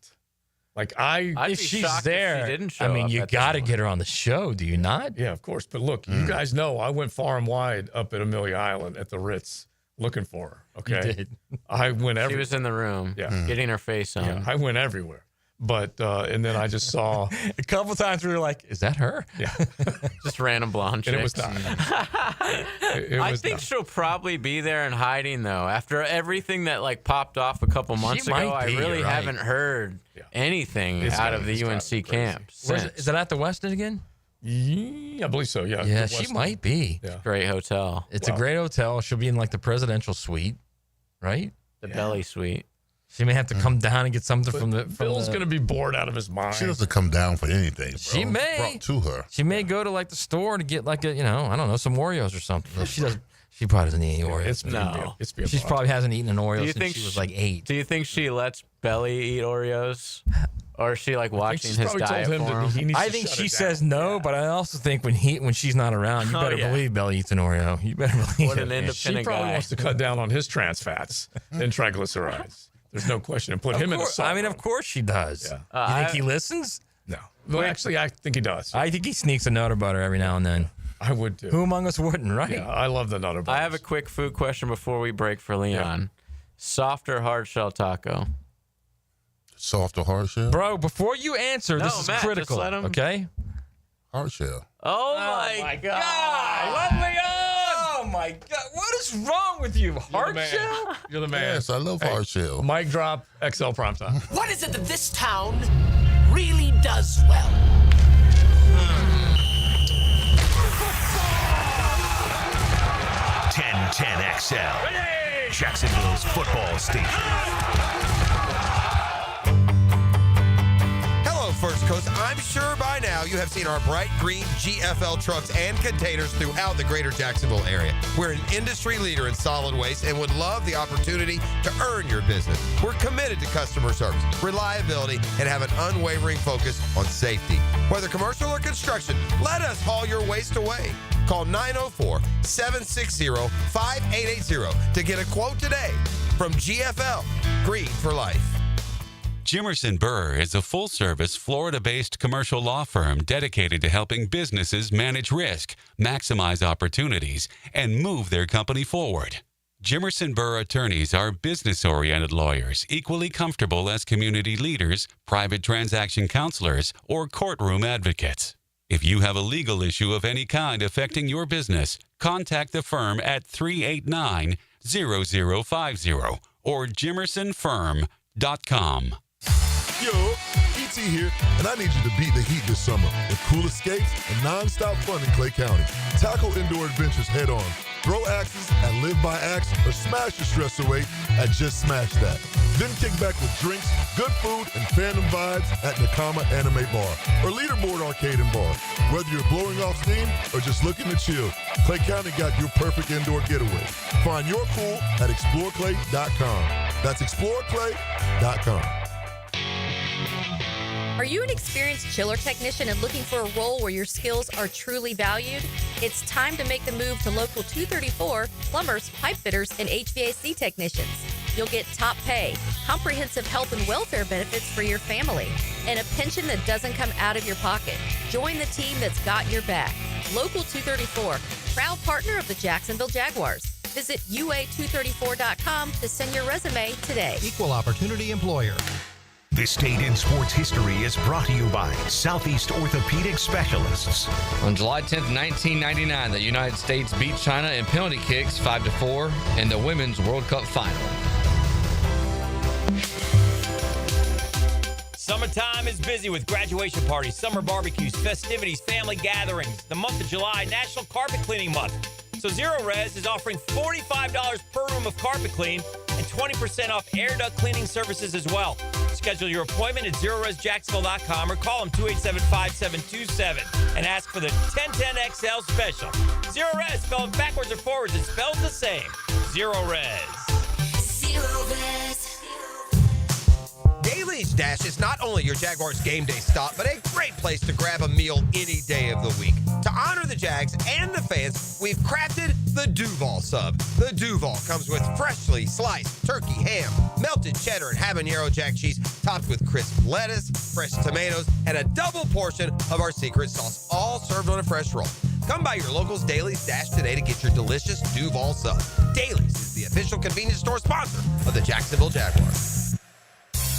Like I'd if be she's shocked there, if she didn't show I mean, up you at this got to one. get her on the show, do you not? Yeah, of course. But look, you guys know I went far and wide up at Amelia Island at the Ritz looking for her. Okay, did. I went She everywhere. was in the room, getting her face on. Yeah, I went everywhere. But and then I just saw a couple times we were like, "Is that her?" Yeah, Just random blonde and it was chicks. not. It I was think not. she'll probably be there and hiding though. After everything that like popped off a couple months might ago, I be, really you're right. haven't heard anything It's out gotta- of the it's gotta UNC be crazy. camp. Where's since. it, is it at the Westin again? Yeah, I believe so. Yeah, Yeah, the she Westin. might be. Yeah. Great hotel. It's a great hotel. She'll be in like the presidential suite, right? The belly suite. She may have to come down and get something from the. Bill's going to be bored out of his mind. She doesn't come down for anything, bro. She may. Brought to her. She may go to like the store to get like a, I don't know, some Oreos or something. She doesn't. She probably doesn't eat any Oreos. It's being She probably hasn't eaten an Oreo Do you since think she was like 8. Do you think she lets Belly eat Oreos? Or is she like watching his diet for him? I think she says no, but I also think when she's not around, you Oh, better yeah. believe Belly eats an Oreo. You better believe What it. an man. independent She probably guy. wants to cut down on his trans fats and triglycerides. There's no question. And put him in a song. I mean, of course she does. Yeah. You think he listens? No. Well, actually, I think he does. I think he sneaks a Nutter Butter every now and then. I would too. Who among us wouldn't, right? Yeah, I love the Nutter Butter. I have a quick food question before we break for Leon. Soft or hard shell taco? Soft or hard shell? Bro, before you answer, this No, is Matt, critical. just let him- Okay? Hard shell. Oh my God. Let me on! Oh my God. What is wrong with you? Hard shell? You're the man. Yes, I love hard shell. Mic drop, XL Primetime. What is it that this town really does well? 1010XL, Jacksonville's football station. Hello, First Coast. I'm sure by now you have seen our bright green GFL trucks and containers throughout the greater Jacksonville area. We're an industry leader in solid waste and would love the opportunity to earn your business. We're committed to customer service, reliability, and have an unwavering focus on safety. Whether commercial or construction, let us haul your waste away. Call 904-760-5880 to get a quote today. From GFL, Green for Life. Jimerson Burr is a full-service, Florida-based commercial law firm dedicated to helping businesses manage risk, maximize opportunities, and move their company forward. Jimerson Burr attorneys are business-oriented lawyers, equally comfortable as community leaders, private transaction counselors, or courtroom advocates. If you have a legal issue of any kind affecting your business, contact the firm at 389-0050 or jimersonfirm.com. Yo, ET here, and I need you to beat the heat this summer with cool escapes and non-stop fun in Clay County. Tackle indoor adventures head on. Throw axes at Live by Axe or smash your stress away at Just Smash That. Then kick back with drinks, good food, and fandom vibes at Nakama Anime Bar or Leaderboard Arcade and Bar. Whether you're blowing off steam or just looking to chill, Clay County got your perfect indoor getaway. Find your cool at exploreclay.com. That's exploreclay.com. Are you an experienced chiller technician and looking for a role where your skills are truly valued? It's time to make the move to Local 234, plumbers, pipe fitters, and HVAC technicians. You'll get top pay, comprehensive health and welfare benefits for your family, and a pension that doesn't come out of your pocket. Join the team that's got your back. Local 234, proud partner of the Jacksonville Jaguars. Visit UA234.com to send your resume today. Equal opportunity employer. This Date in Sports History is brought to you by Southeast Orthopedic Specialists. On July 10th, 1999, the United States beat China in penalty kicks 5-4 in the Women's World Cup final. Summertime is busy with graduation parties, summer barbecues, festivities, family gatherings. The month of July, National Carpet Cleaning Month. So Zero Res is offering $45 per room of carpet clean and 20% off air duct cleaning services as well. Schedule your appointment at ZeroResJacksonville.com or call them 287-5727 and ask for the 1010XL special. Zero Res, spelled backwards or forwards, it spells the same. Zero Res. Zero Res. Daly's Dash is not only your Jaguars game day stop, but a great place to grab a meal any day of the week. To honor the Jags and the fans, we've crafted the Duval Sub. The Duval comes with freshly sliced turkey, ham, melted cheddar, and habanero jack cheese, topped with crisp lettuce, fresh tomatoes, and a double portion of our secret sauce, all served on a fresh roll. Come by your local's Daly's Dash today to get your delicious Duval Sub. Daly's is the official convenience store sponsor of the Jacksonville Jaguars.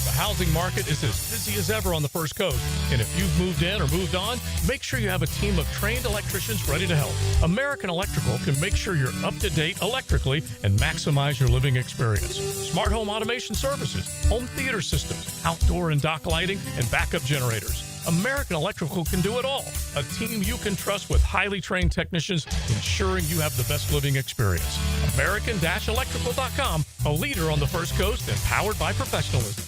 The housing market is as busy as ever on the First Coast. And if you've moved in or moved on, make sure you have a team of trained electricians ready to help. American Electrical can make sure you're up to date electrically and maximize your living experience. Smart home automation services, home theater systems, outdoor and dock lighting, and backup generators. American Electrical can do it all. A team you can trust with highly trained technicians, ensuring you have the best living experience. American-electrical.com, a leader on the First Coast and powered by professionalism.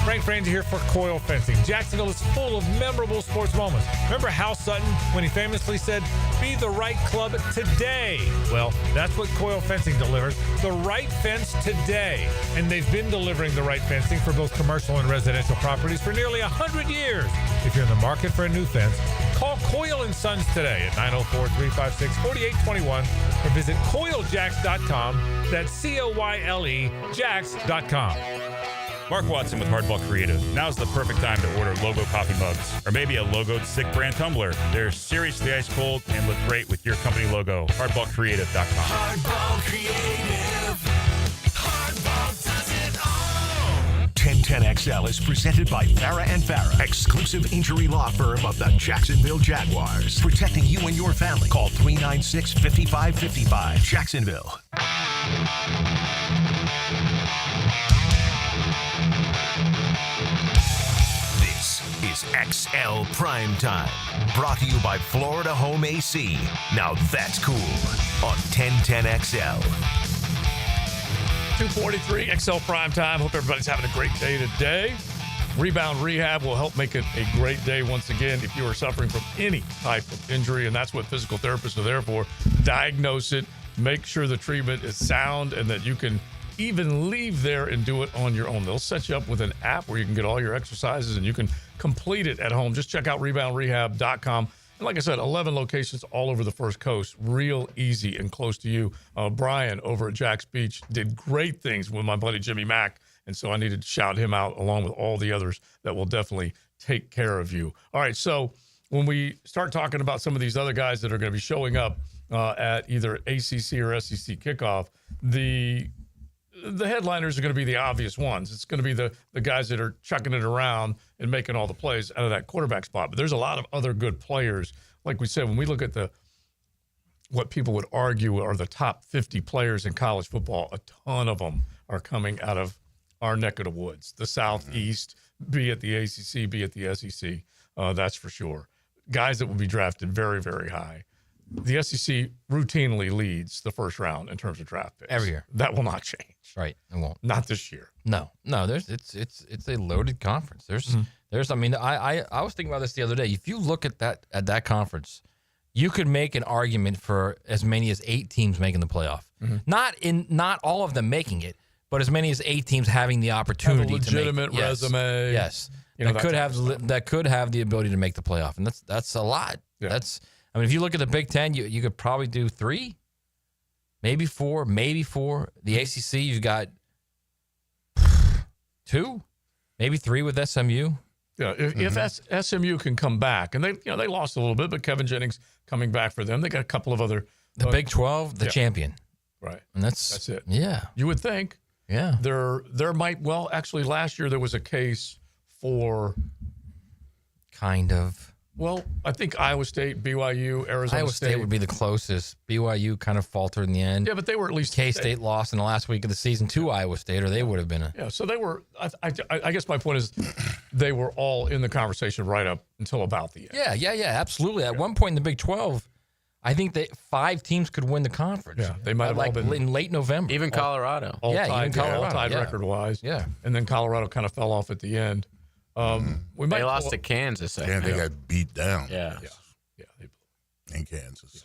Frank Frangie here for Coil Fencing. Jacksonville is full of memorable sports moments. Remember Hal Sutton when he famously said, "Be the right club today"? Well, that's what Coil Fencing delivers, the right fence today. And they've been delivering the right fencing for both commercial and residential properties for nearly 100 years. If you're in the market for a new fence, call Coil & Sons today at 904-356-4821 or visit coiljacks.com. That's COYLE Jacks.com. Mark Watson with Hardball Creative. Now's the perfect time to order logo coffee mugs or maybe a logoed Sick brand tumbler. They're seriously ice cold and look great with your company logo. Hardballcreative.com. Hardball Creative. Hardball does it all. 1010XL is presented by Farah and Farah, exclusive injury law firm of the Jacksonville Jaguars. Protecting you and your family. Call 396-5555. Jacksonville. This is XL Primetime, brought to you by Florida Home AC. Now that's cool on 1010XL. 2:43 XL Primetime. Hope everybody's having a great day today. Rebound Rehab will help make it a great day once again if you are suffering from any type of injury, and that's what physical therapists are there for. Diagnose it, make sure the treatment is sound, and that you can even leave there and do it on your own. They'll set you up with an app where you can get all your exercises and you can complete it at home. Just check out reboundrehab.com. And like I said, 11 locations all over the First Coast, real easy and close to you. Brian over at Jack's Beach did great things with my buddy Jimmy Mack, and so I needed to shout him out along with all the others that will definitely take care of you. All right, so when we start talking about some of these other guys that are going to be showing up at either ACC or SEC kickoff, the headliners are going to be the obvious ones. It's going to be the guys that are chucking it around and making all the plays out of that quarterback spot. But there's a lot of other good players. Like we said, when we look at what people would argue are the top 50 players in college football, a ton of them are coming out of our neck of the woods, the Southeast, be it the ACC, be it the SEC. That's for sure. Guys that will be drafted very, very high. The SEC routinely leads the first round in terms of draft picks. Every year. That will not change. Right. It won't. Not this year. No. It's a loaded conference. There's I mean, I was thinking about this the other day. If you look at that conference, you could make an argument for as many as 8 teams making the playoff. Mm-hmm. Not all of them making it, but as many as 8 teams having the opportunity have a legitimate to make resume. Yes. You know, that could have the ability to make the playoff. And that's a lot. Yeah. I mean, if you look at the Big Ten, you could probably do 3, maybe 4. The ACC, you've got 2, maybe 3 with SMU. Yeah, if SMU can come back, and they lost a little bit, but Kevin Jennings coming back for them. They got a couple of other. The Big 12, the champion. Right. And that's it. Yeah. You would think. Yeah. There might, well, actually last year there was a case for. Kind of. Well, I think Iowa State, BYU, Arizona Iowa State would be the closest. BYU kind of faltered in the end. Yeah, but they were at least. K-State lost in the last week of the season to Iowa State, or they would have been a. Yeah, so they were. I guess my point is, they were all in the conversation right up until about the end. Yeah, absolutely. At one point in the Big 12, I think that 5 teams could win the conference. Yeah, they might have all been in late November. Even Colorado. All even Colorado. All tied record-wise. Yeah. And then Colorado kind of fell off at the end. They lost to Kansas. Yeah, they got beat down. Yeah. In Kansas.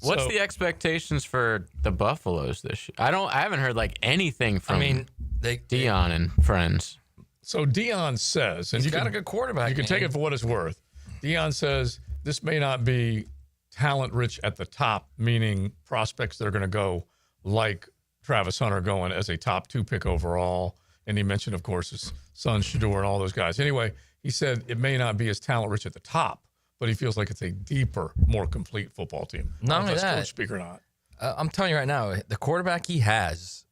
What's the expectations for the Buffaloes this year? I haven't heard anything from Dion and friends. So Dion says, and he's got a good quarterback. You can take it for what it's worth. Dion says this may not be talent rich at the top, meaning prospects that are going to go like Travis Hunter going as a top 2 pick overall. And he mentioned, of course, his son Shador and all those guys. Anyway, he said it may not be as talent rich at the top, but he feels like it's a deeper, more complete football team. Not only that, coach speak or not. I'm telling you right now, the quarterback he has,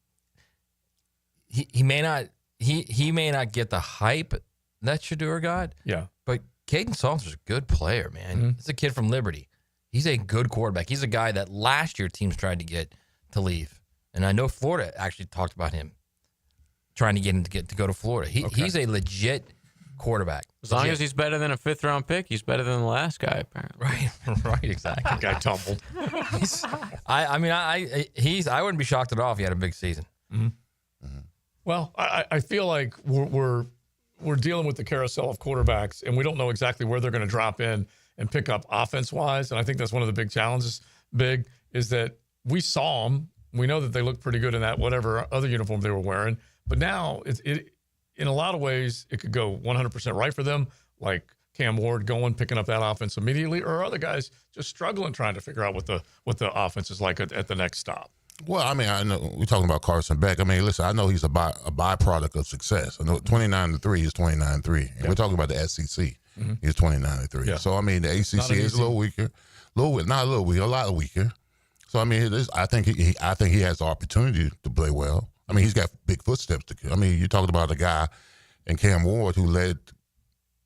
he may not get the hype that Shador got. Yeah, but Caden Salter's a good player, man. Mm-hmm. He's a kid from Liberty. He's a good quarterback. He's a guy that last year teams tried to get to leave, and I know Florida actually talked about him trying to get him to go to Florida. He's a legit quarterback. As long as he's better than a 5th-round pick, he's better than the last guy, apparently. Right, exactly. Guy tumbled. I wouldn't be shocked at all if he had a big season. Mm-hmm. Well, I feel like we're we're dealing with the carousel of quarterbacks, and we don't know exactly where they're going to drop in and pick up offense-wise. And I think that's one of the big challenges, is that we saw them. We know that they look pretty good in that whatever other uniform they were wearing. But now, in a lot of ways, it could go 100% right for them, like Cam Ward picking up that offense immediately, or other guys just struggling trying to figure out what the offense is like at the next stop. Well, I mean, I know we're talking about Carson Beck. I mean, listen, I know he's a byproduct of success. I know 29-3 is 29-3, and we're talking about the SEC. He's 29-3. Yeah. So I mean, the ACC is a little weaker, a lot weaker. So I mean, I think he has the opportunity to play well. I mean, he's got big footsteps to. I mean, you're talking about a guy in Cam Ward who led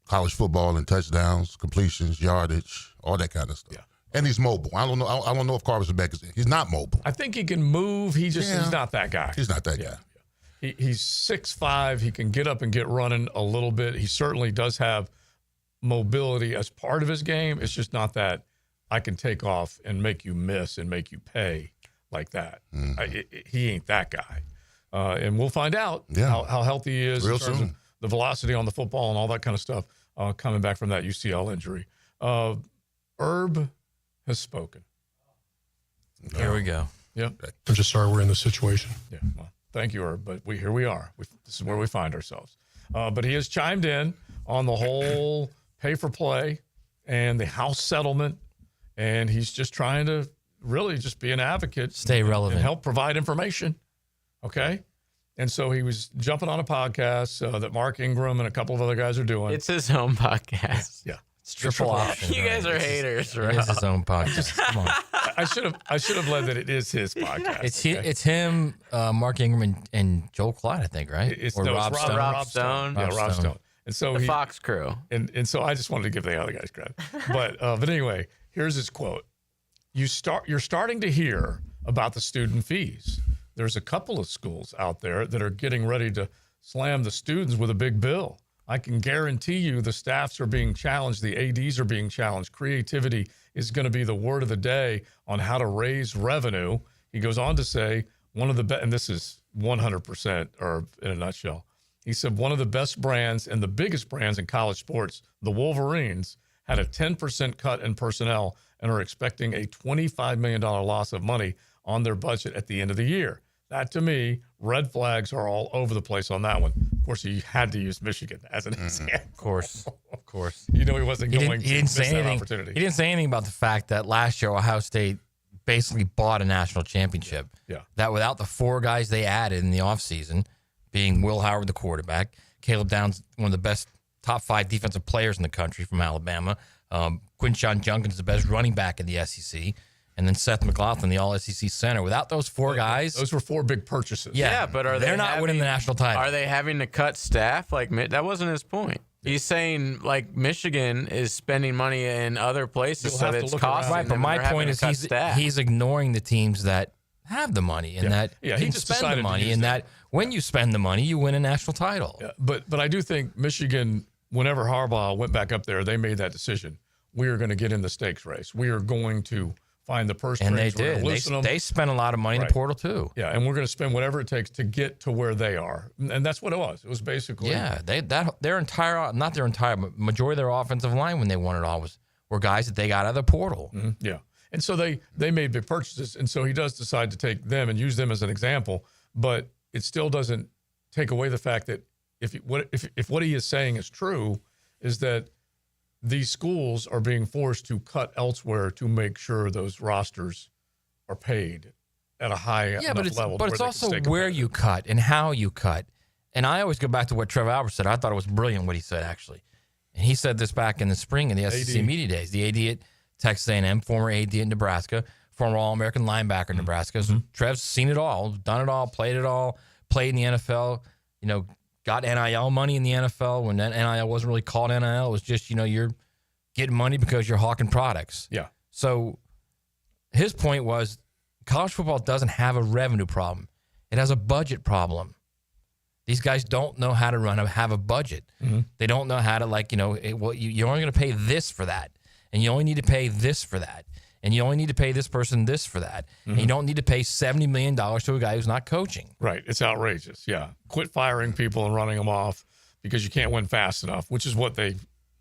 college football in touchdowns, completions, yardage, all that kind of stuff. Yeah. And he's mobile. I don't know if Carson Beck he's not mobile. I think he can move. He's not that guy. He's not that guy. He's 6'5". He can get up and get running a little bit. He certainly does have mobility as part of his game. It's just not that I can take off and make you miss and make you pay like that. He ain't that guy. And we'll find out how healthy he is real in terms soon. of the velocity on the football and all that kind of stuff coming back from that UCL injury. Herb has spoken. Here we go. Yep. I'm just sorry we're in this situation. Yeah. Well, thank you, Herb. But here we are. This is where we find ourselves. But he has chimed in on the whole pay for play and the house settlement. And he's just trying to really just be an advocate. Stay relevant. And help provide information. Okay? And so he was jumping on a podcast that Mark Ingram and a couple of other guys are doing. It's his own podcast. Yeah. It's triple option. You guys are haters, right? It is his own podcast. Come on. I should have led that it is his podcast. It's him, Mark Ingram, and Joel Clyde, I think, right? It's Rob Stone. Yeah, Rob Stone. And so the Fox crew. And so I just wanted to give the other guys credit. But anyway, here's his quote. You're starting to hear about the student fees. There's a couple of schools out there that are getting ready to slam the students with a big bill. I can guarantee you the staffs are being challenged. The ADs are being challenged. Creativity is going to be the word of the day on how to raise revenue. He goes on to say, and this is 100% or in a nutshell. He said, one of the best brands and the biggest brands in college sports, the Wolverines, had a 10% cut in personnel and are expecting a $25 million loss of money on their budget at the end of the year. That, to me, red flags are all over the place on that one. Of course, he had to use Michigan as an example. Of course. You know he wasn't going he didn't to say miss that anything. opportunity. He didn't say anything about the fact that last year Ohio State basically bought a national championship. Yeah. That without the four guys they added in the offseason, being Will Howard, the quarterback, Caleb Downs, one of the best top 5 defensive players in the country from Alabama, Quinshon Judkins, the best running back in the SEC, and then Seth McLaughlin, the All-SEC center. Without those four guys, those were 4 big purchases. Yeah, but they're not winning the national title. Are they having to cut staff? Like that wasn't his point. He's saying like Michigan is spending money in other places, so it's costing right. But them, my and they're point having is to cut staff. he's ignoring the teams that have the money and that can spend the money, and that when you spend the money, you win a national title. Yeah, but I do think Michigan, whenever Harbaugh went back up there, they made that decision. We are going to get in the stakes race. We are going to find the purse and strings. They did. They spent a lot of money in the portal too. Yeah, and we're going to spend whatever it takes to get to where they are, and that's what it was. It was basically their entire majority of their offensive line when they won it all were guys that they got out of the portal. Mm-hmm. Yeah, and so they made big purchases, and so he does decide to take them and use them as an example, but it still doesn't take away the fact that if what he is saying is true, is that these schools are being forced to cut elsewhere to make sure those rosters are paid at a high enough level. But it's also where you cut and how you cut. And I always go back to what Trevor Albert said. I thought it was brilliant what he said, actually. And he said this back in the spring in the SEC Media Days. The AD at Texas A&M, former AD at Nebraska, former All-American linebacker in Nebraska. So Trev's seen it all, done it all, played in the NFL, got NIL money in the NFL when that NIL wasn't really called NIL. It was just, you're getting money because you're hawking products. Yeah. So his point was college football doesn't have a revenue problem. It has a budget problem. These guys don't know how to have a budget. Mm-hmm. They don't know how to you're only going to pay this for that. And you only need to pay this for that. And you only need to pay this person this for that. Mm-hmm. And you don't need to pay $70 million to a guy who's not coaching. Right. It's outrageous. Yeah. Quit firing people and running them off because you can't win fast enough, which is what they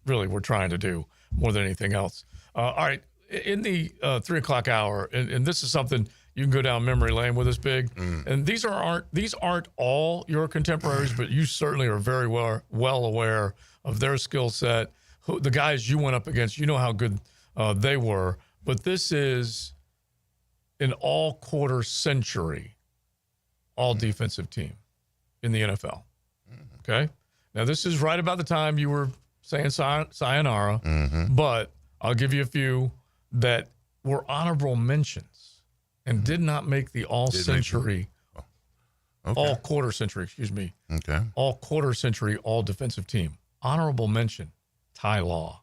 really were trying to do more than anything else. All right, in the 3 o'clock hour, and this is something you can go down memory lane with us, Big. And these aren't all your contemporaries, but you certainly are very well aware of their skill set. The guys you went up against, you know how good they were. But this is an all-quarter century, all-defensive team in the NFL. Okay? Now, this is right about the time you were saying sayonara, but I'll give you a few that were honorable mentions and did not make the all-century, all-quarter century, all-quarter century, all-defensive team. Honorable mention, Ty Law.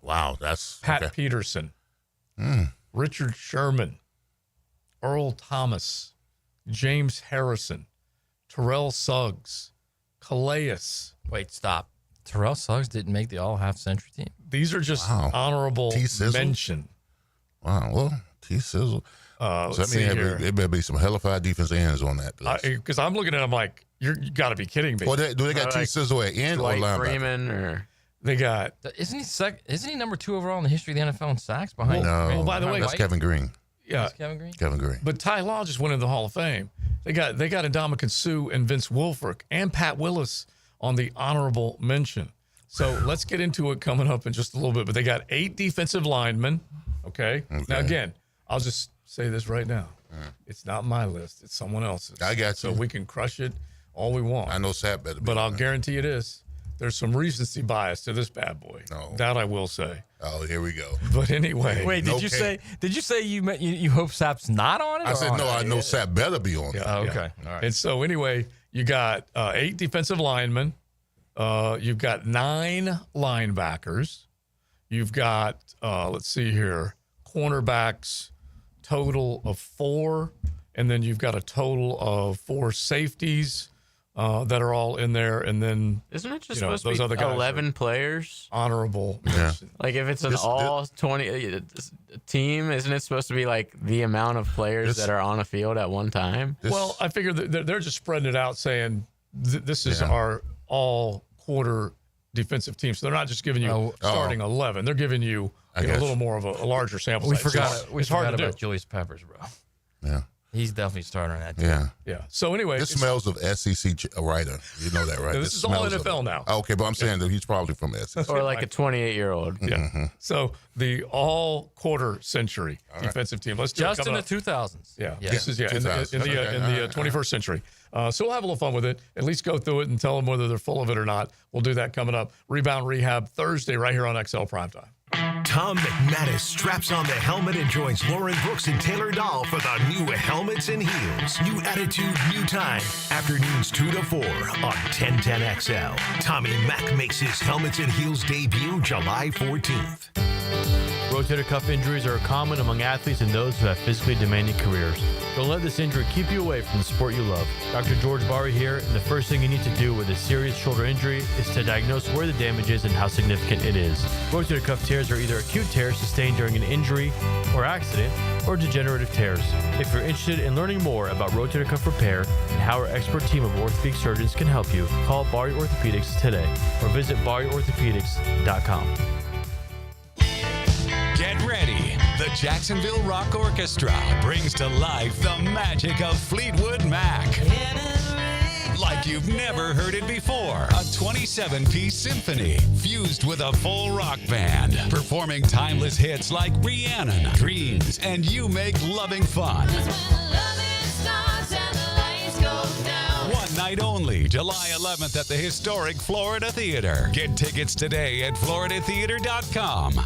Wow. That's Pat Peterson, Richard Sherman, Earl Thomas, James Harrison, Terrell Suggs, Calais. Wait, stop. Terrell Suggs didn't make the all-half-century team? These are just honorable mention. Wow. Well, T-Sizzle. So that means there better be some hellified defensive ends on that list. Because I'm looking at them like, you got to be kidding me. Well, do they got T-Sizzle at end or linebacker? Freeman or... They got... Isn't he number 2 overall in the history of the NFL in sacks behind? No, by the way, that's Kevin Green. Yeah, Kevin Green. Kevin Green. But Ty Law just went into the Hall of Fame. They got Ndamukong Suh and Vince Wilfork and Pat Willis on the honorable mention. So let's get into it coming up in just a little bit. But they got 8 defensive linemen. Okay. Now again, I'll just say this right now. It's not my list. It's someone else's. I got you. So we can crush it all we want. I know Sap better be. But I'll guarantee it is. There's some recency bias to this bad boy. No. That I will say. Oh, here we go. But anyway. Wait, did you say you hope Sap's not on it? I said no. I know Sap better be on it. Oh, okay. All right. And so anyway, you got 8 defensive linemen. You've got 9 linebackers. You've got let's see here, cornerbacks total of 4, and then you've got a total of 4 safeties. That are all in there, and then isn't it just supposed to be 11 players? Honorable. Yeah. Like if it's an all 20 team, isn't it supposed to be like the amount of players that are on a field at one time? Well, I figure that they're just spreading it out, saying this is our all quarter defensive team. So they're not just giving you starting 11; they're giving you, a little more of a larger sample size. We it's forgot hard to about do. Julius Peppers, bro. Yeah. He's definitely starting on that team. Yeah. So anyway, this smells of SEC writer. You know that, right? This is all NFL now. Okay, but I'm saying that he's probably from SEC. Or like a 28-year-old. Yeah. So the all quarter century defensive team. Let's do just it in the 2000s. Yeah. This is in the 21st century. So we'll have a little fun with it. At least go through it and tell them whether they're full of it or not. We'll do that coming up. Rebound Rehab Thursday right here on XL Primetime. Tom McManus straps on the helmet and joins Lauren Brooks and Taylor Dahl for the new Helmets and Heels. New attitude, new time. Afternoons 2 to 4 on 1010XL. Tommy Mack makes his Helmets and Heels debut July 14th. Rotator cuff injuries are common among athletes and those who have physically demanding careers. Don't let this injury keep you away from the sport you love. Dr. George Barry here, and the first thing you need to do with a serious shoulder injury is to diagnose where the damage is and how significant it is. Rotator cuff tears are either acute tears sustained during an injury or accident, or degenerative tears. If you're interested in learning more about rotator cuff repair and how our expert team of orthopedic surgeons can help you, call Barry Orthopedics today or visit barryorthopedics.com. Get ready. The Jacksonville Rock Orchestra brings to life the magic of Fleetwood Mac. Like you've never heard it before. A 27-piece symphony fused with a full rock band, performing timeless hits like Rhiannon, Dreams, and You Make Loving Fun. One night only, July 11th at the historic Florida Theater. Get tickets today at floridatheater.com.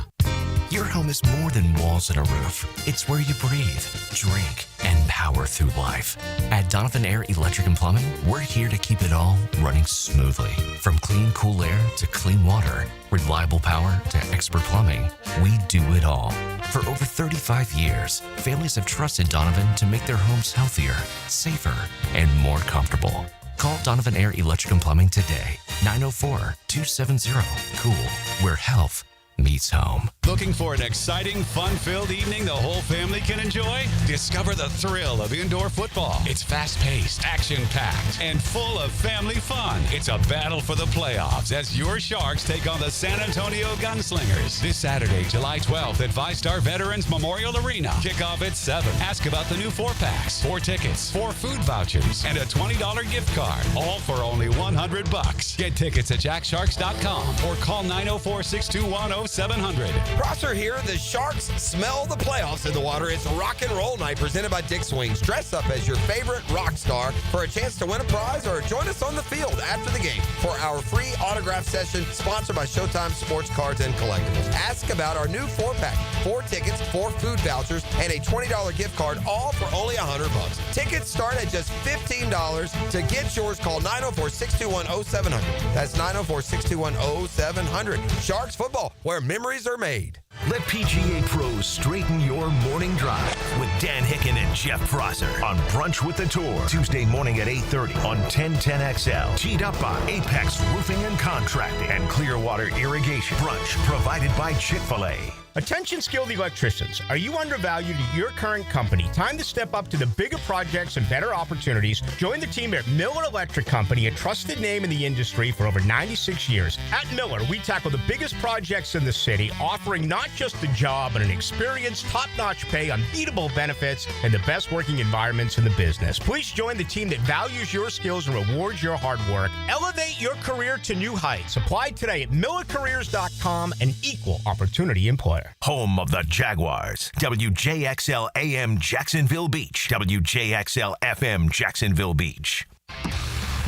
Your home is more than walls and a roof. It's where you breathe, drink, and power through life. At Donovan Air Electric and Plumbing, we're here to keep it all running smoothly. From clean, cool air to clean water, reliable power to expert plumbing, we do it all. For over 35 years, families have trusted Donovan to make their homes healthier, safer, and more comfortable. Call Donovan Air Electric and Plumbing today, 904-270-COOL, where health meets home. Looking for an exciting, fun-filled evening the whole family can enjoy? Discover the thrill of indoor football. It's fast-paced, action-packed, and full of family fun. It's a battle for the playoffs as your Sharks take on the San Antonio Gunslingers. This Saturday, July 12th at VyStar Veterans Memorial Arena. Kickoff at 7. Ask about the new 4-packs, 4 tickets, 4 food vouchers, and a $20 gift card. All for only $100. Get tickets at jacksharks.com or call 904-621-0700. Prosser here. The Sharks smell the playoffs in the water. It's Rock and Roll Night presented by Dick's Wings. Dress up as your favorite rock star for a chance to win a prize or join us on the field after the game for our free autograph session sponsored by Showtime Sports Cards and Collectibles. Ask about our new 4-pack, 4 tickets, 4 food vouchers, and a $20 gift card, all for only $100. Tickets start at just $15. To get yours, call 904-621-0700. That's 904-621-0700. Sharks football, where memories are made. Let PGA pros straighten your morning drive with Dan Hicken and Jeff Prosser on Brunch with the Tour, Tuesday morning at 8:30 on 1010XL. Teed up by Apex Roofing and Contracting and Clearwater Irrigation. Brunch provided by Chick-fil-A. Attention skilled electricians. Are you undervalued at your current company? Time to step up to the bigger projects and better opportunities. Join the team at Miller Electric Company, a trusted name in the industry for over 96 years. At Miller, we tackle the biggest projects in the city, offering not just the job, but an experienced, top-notch pay, unbeatable benefits, and the best working environments in the business. Please join the team that values your skills and rewards your hard work. Elevate your career to new heights. Apply today at millercareers.com, an equal opportunity employer. Home of the Jaguars. WJXL AM Jacksonville Beach. WJXL FM Jacksonville Beach.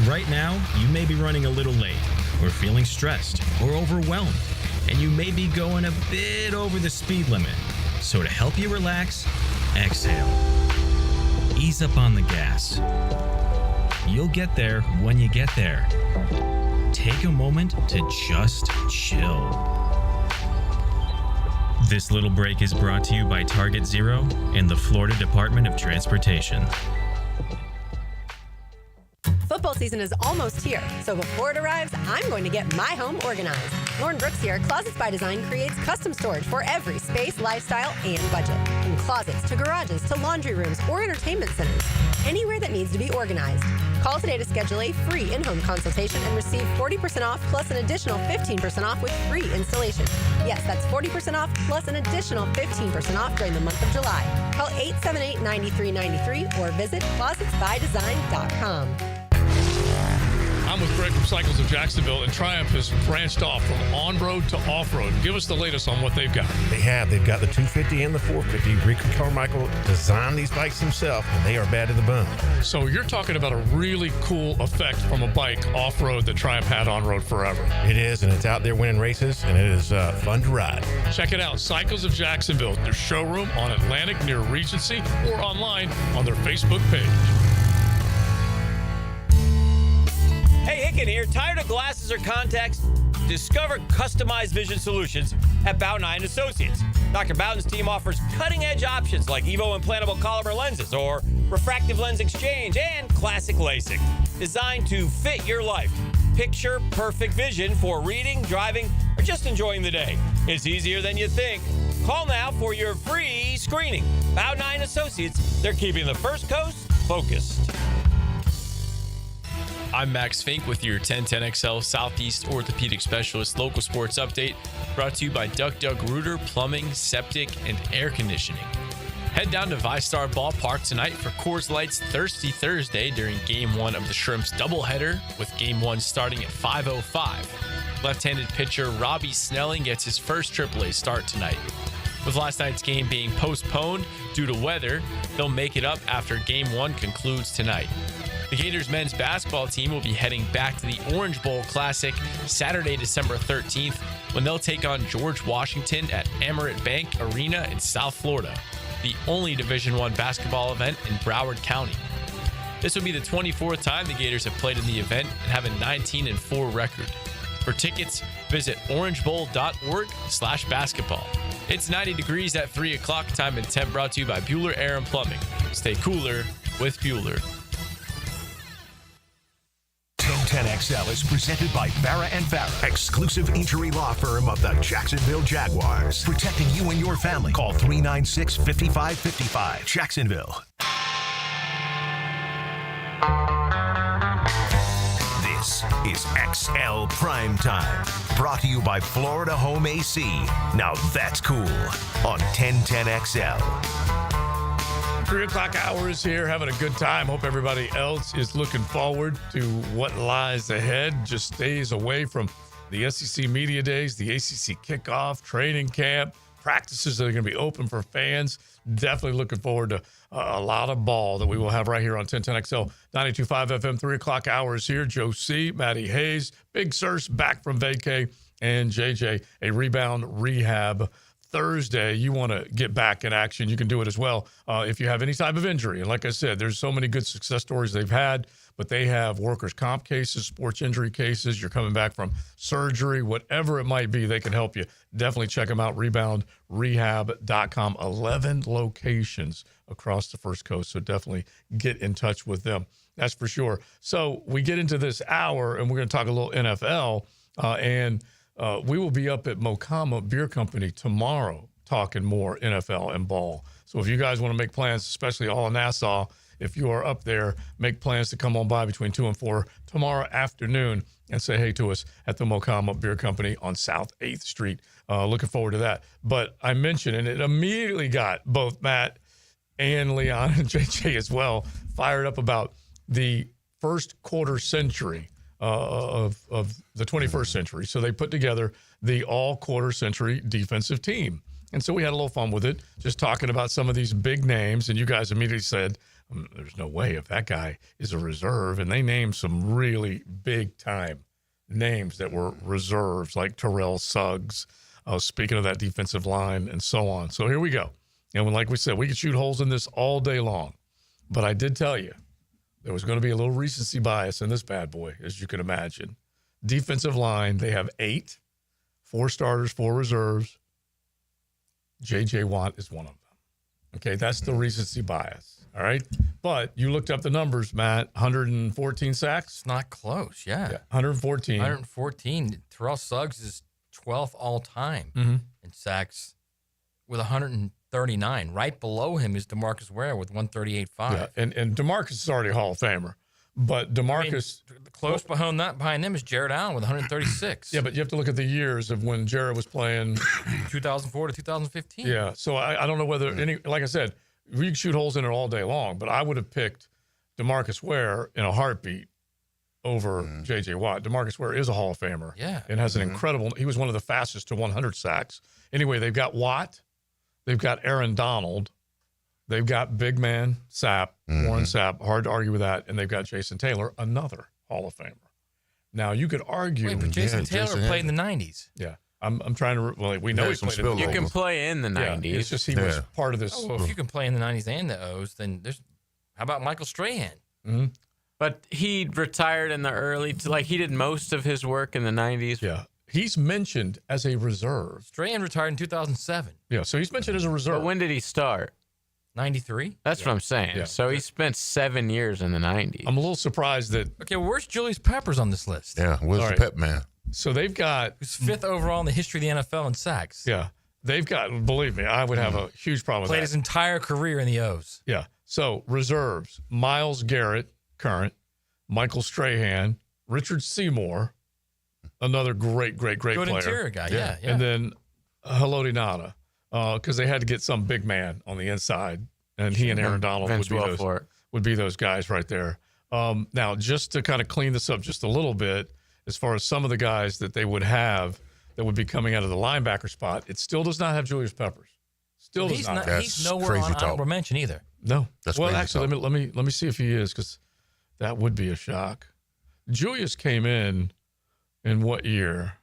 Right now, you may be running a little late, or feeling stressed, or overwhelmed, and you may be going a bit over the speed limit. So to help you relax, exhale. Ease up on the gas. You'll get there when you get there. Take a moment to just chill. This little break is brought to you by Target Zero and the Florida Department of Transportation. Football season is almost here, so before it arrives, I'm going to get my home organized. Lauren Brooks here at Closets by Design creates custom storage for every space, lifestyle, and budget. From closets to garages to laundry rooms or entertainment centers, anywhere that needs to be organized. Call today to schedule a free in-home consultation and receive 40% off plus an additional 15% off with free installation. Yes, that's 40% off plus an additional 15% off during the month of July. Call 878-9393 or visit closetsbydesign.com. I'm with Greg from Cycles of Jacksonville, and Triumph has branched off from on-road to off-road. Give us the latest on what they've got. They've got the 250 and the 450. Rick Carmichael designed these bikes himself, and they are bad to the bone. So you're talking about a really cool effect from a bike off-road that Triumph had on-road forever. It is, and it's out there winning races, and it is fun to ride. Check it out, Cycles of Jacksonville, their showroom on Atlantic near Regency, or online on their Facebook page. Hey, Hicken here. Tired of glasses or contacts? Discover customized vision solutions at Bowden Eye & Associates. Dr. Bowden's team offers cutting-edge options like Evo implantable Collamer lenses or refractive lens exchange and classic LASIK, designed to fit your life. Picture perfect vision for reading, driving, or just enjoying the day. It's easier than you think. Call now for your free screening. Bowden Eye & Associates, they're keeping the First Coast focused. I'm Max Fink with your 1010XL Southeast Orthopedic Specialist local sports update, brought to you by Duck Duck Rooter Plumbing, Septic, and Air Conditioning. Head down to VyStar Ballpark tonight for Coors Light's Thirsty Thursday during Game 1 of the Shrimps doubleheader, with Game 1 starting at 5:05. Left-handed pitcher Robbie Snelling gets his first AAA start tonight. With last night's game being postponed due to weather, they'll make it up after Game 1 concludes tonight. The Gators men's basketball team will be heading back to the Orange Bowl Classic Saturday, December 13th, when they'll take on George Washington at Amerant Bank Arena in South Florida, the only Division I basketball event in Broward County. This will be the 24th time the Gators have played in the event and have a 19-4 record. For tickets, visit orangebowl.org/basketball. It's 90 degrees at 3 o'clock. Time and temp brought to you by Bueller Air and Plumbing. Stay cooler with Bueller. 1010 1010XL is presented by Farah and Farah, exclusive injury law firm of the Jacksonville Jaguars. Protecting you and your family. Call 396-5555. Jacksonville. This is XL Primetime, brought to you by Florida Home AC. Now that's cool on 1010XL. 3 o'clock hour is here, having a good time. Hope everybody else is looking forward to what lies ahead. Just stays away from the SEC Media Days, the ACC kickoff, training camp, practices that are going to be open for fans. Definitely looking forward to a lot of ball that we will have right here on 1010XL, 92.5 FM, 3 o'clock hours here. Joe C., Matty Hayes, Big Surse back from vacay, and JJ, a rebound rehab Thursday. You want to get back in action, you can do it as well if you have any type of injury. And like I said, there's so many good success stories they've had, but they have workers' comp cases, sports injury cases. You're coming back from surgery, whatever it might be, they can help you. Definitely check them out, reboundrehab.com. 11 locations across the First Coast, so definitely get in touch with them. That's for sure. So we get into this hour, and we're going to talk a little NFL, and we will be up at Mokama Beer Company tomorrow talking more NFL and ball. So if you guys want to make plans, especially all in Nassau, if you are up there, make plans to come on by between 2 and 4 tomorrow afternoon and say hey to us at the Mokama Beer Company on South 8th Street. Looking forward to that. But I mentioned, and it immediately got both Matt and Leon and JJ as well fired up about the first quarter century of the 21st century. So they put together the all quarter century defensive team. And so we had a little fun with it, just talking about some of these big names. And you guys immediately said, there's no way if that guy is a reserve. And they named some really big time names that were reserves, like Terrell Suggs, speaking of that defensive line and so on. So here we go. And like we said, we could shoot holes in this all day long. But I did tell you, there was going to be a little recency bias in this bad boy, as you can imagine. Defensive line, they have 8, 4 starters, 4 reserves. J.J. Watt is one of them. Okay, that's the recency bias, all right? But you looked up the numbers, Matt, 114 sacks? It's not close, yeah. 114. 114. Terrell Suggs is 12th all-time in sacks with 139. Right below him is DeMarcus Ware with 138.5. Yeah, and DeMarcus is already a Hall of Famer. But DeMarcus... close behind him is Jared Allen with 136. Yeah, but you have to look at the years of when Jared was playing. 2004 to 2015. Yeah, so I don't know whether any... Like I said, we can shoot holes in it all day long, but I would have picked DeMarcus Ware in a heartbeat over J.J. Watt. DeMarcus Ware is a Hall of Famer. Yeah. And has an incredible... He was one of the fastest to 100 sacks. Anyway, they've got Watt. They've got Aaron Donald. They've got big man Sapp, Warren Sapp. Hard to argue with that. And they've got Jason Taylor, another Hall of Famer. Now, you could argue... Wait, but Jason Taylor played in the 90s. Yeah. I'm trying to... Well, we know he played in the 90s. You can play in the 90s. It's just he was part of this... Oh, well, if you can play in the 90s and the O's, then there's... How about Michael Strahan? But he retired in the early... he did most of his work in the 90s. Yeah. He's mentioned as a reserve. Strahan retired in 2007. Yeah, so he's mentioned as a reserve. But when did he start? 93. That's what I'm saying. Yeah. So he spent 7 years in the 90s. I'm a little surprised that... Okay, well, where's Julius Peppers on this list? Yeah, where's the Pep man? So they've got... Who's 5th overall in the history of the NFL in sacks. Yeah. They've got... Believe me, I would have a huge problem with Played that. his entire career in the O's. Yeah. So reserves, Myles Garrett, current, Michael Strahan, Richard Seymour, another great Good player. interior guy, yeah. And then Haloti Ngata, because they had to get some big man on the inside, and he and Aaron Donald would be those guys right there. Now, just to kind of clean this up just a little bit, as far as some of the guys that they would have that would be coming out of the linebacker spot, it still does not have Julius Peppers. Still does not. He's nowhere on honorable mention either. No. That's well, crazy actually, talk. let me see if he is, because that would be a shock. Julius came in what year?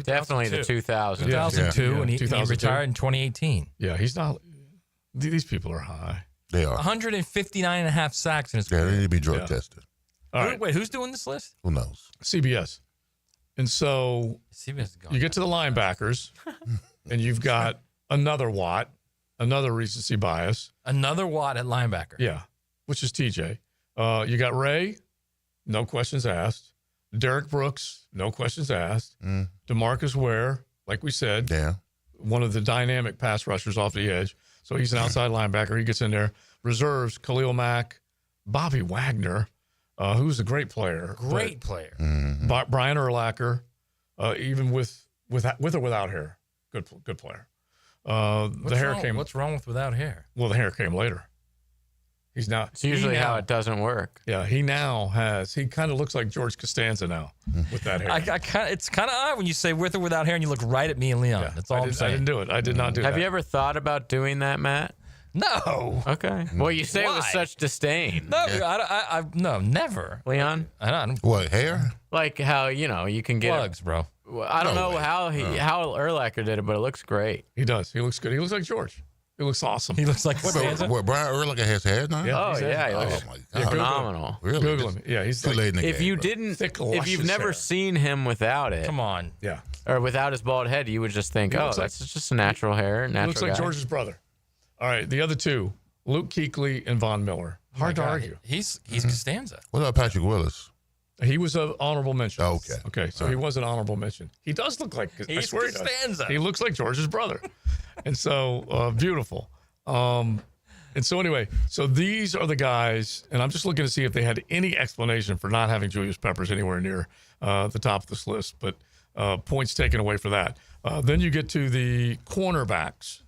Definitely the 2000s. 2002, and he 2002. retired in 2018. Yeah, he's not. These people are high. They are. 159 and a half sacks in his Yeah, career. they need to be drug tested. All right. Wait, who's doing this list? Who knows? CBS. And so CBS is gone. you get to the linebackers, and you've got another Watt, another recency bias. Another Watt at linebacker. Yeah, which is TJ. You got Ray, no questions asked. Derek Brooks, no questions asked. DeMarcus Ware, like we said, one of the dynamic pass rushers off the edge. So he's an outside linebacker. He gets in there. Reserves, Khalil Mack, Bobby Wagner, who's a great player. Great player. Brian Urlacher, even with or without hair, good player. The hair came. What's wrong with without hair? Well, the hair came later. He's not. It's usually how it doesn't work. Yeah, he kind of looks like George Costanza now with that hair. It's kind of odd when you say with or without hair and you look right at me and Leon. That's all I'm saying. I didn't do it. I did not do that. Have you ever thought about doing that, Matt? No. Okay. Well, you say it with Why? such disdain. No, no, never. Leon? I don't. What, hair? Like how, you can get Plugs, bro. I don't know how Urlacher did it, but it looks great. He does. He looks good. He looks like George. He looks awesome. He looks like Costanza. What, Brian Urlacher has hair now? Yeah, He looks Oh, my God. phenomenal. Really? Google him. Yeah, he's too late in the If game, you bro. didn't, Thick, if you've luscious never hair. seen him without it, Come on. Yeah. or without his bald head, you would just think, He oh, looks like- that's just a natural hair. He Natural looks like guy. George's brother. All right, the other two, Luke Kuechly and Von Miller. Hard to argue. He's Costanza. What about Patrick Willis? He was an honorable mention. Oh, okay. Okay, so he was an honorable mention. He does look like, I He's swear he does. Costanza. He looks like George's brother. And so, beautiful. And so anyway, so these are the guys, and I'm just looking to see if they had any explanation for not having Julius Peppers anywhere near the top of this list, but points taken away for that. Then you get to the cornerbacks,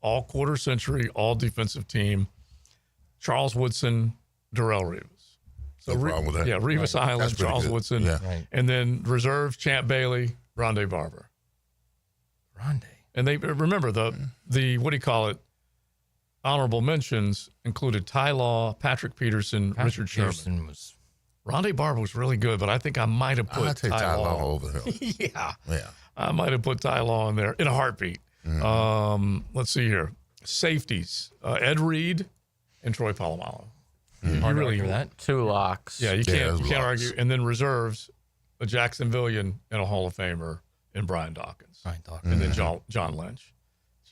all quarter century, all defensive team, Charles Woodson, Darrell Revis. So No problem with that. Yeah, Revis Right. Island, That's pretty Charles good. Woodson, Yeah. Right. and then reserves, Champ Bailey, Rondé Barber. Rondé. And they remember the what do you call it? Honorable mentions included Ty Law, Patrick Peterson, Richard Sherman. Peterson was. Rondé Barber was really good, but I think I might have put I'd take Ty Law over him. Yeah, Yeah. I might have put Ty Law in there in a heartbeat. Let's see here. Safeties: Ed Reed and Troy Polamalu. You Hard to really argue that. Two locks. Yeah, you Yeah, can't those argue. locks. And then reserves: a Jacksonvillian and a Hall of Famer in Brian Dawkins. And then John Lynch.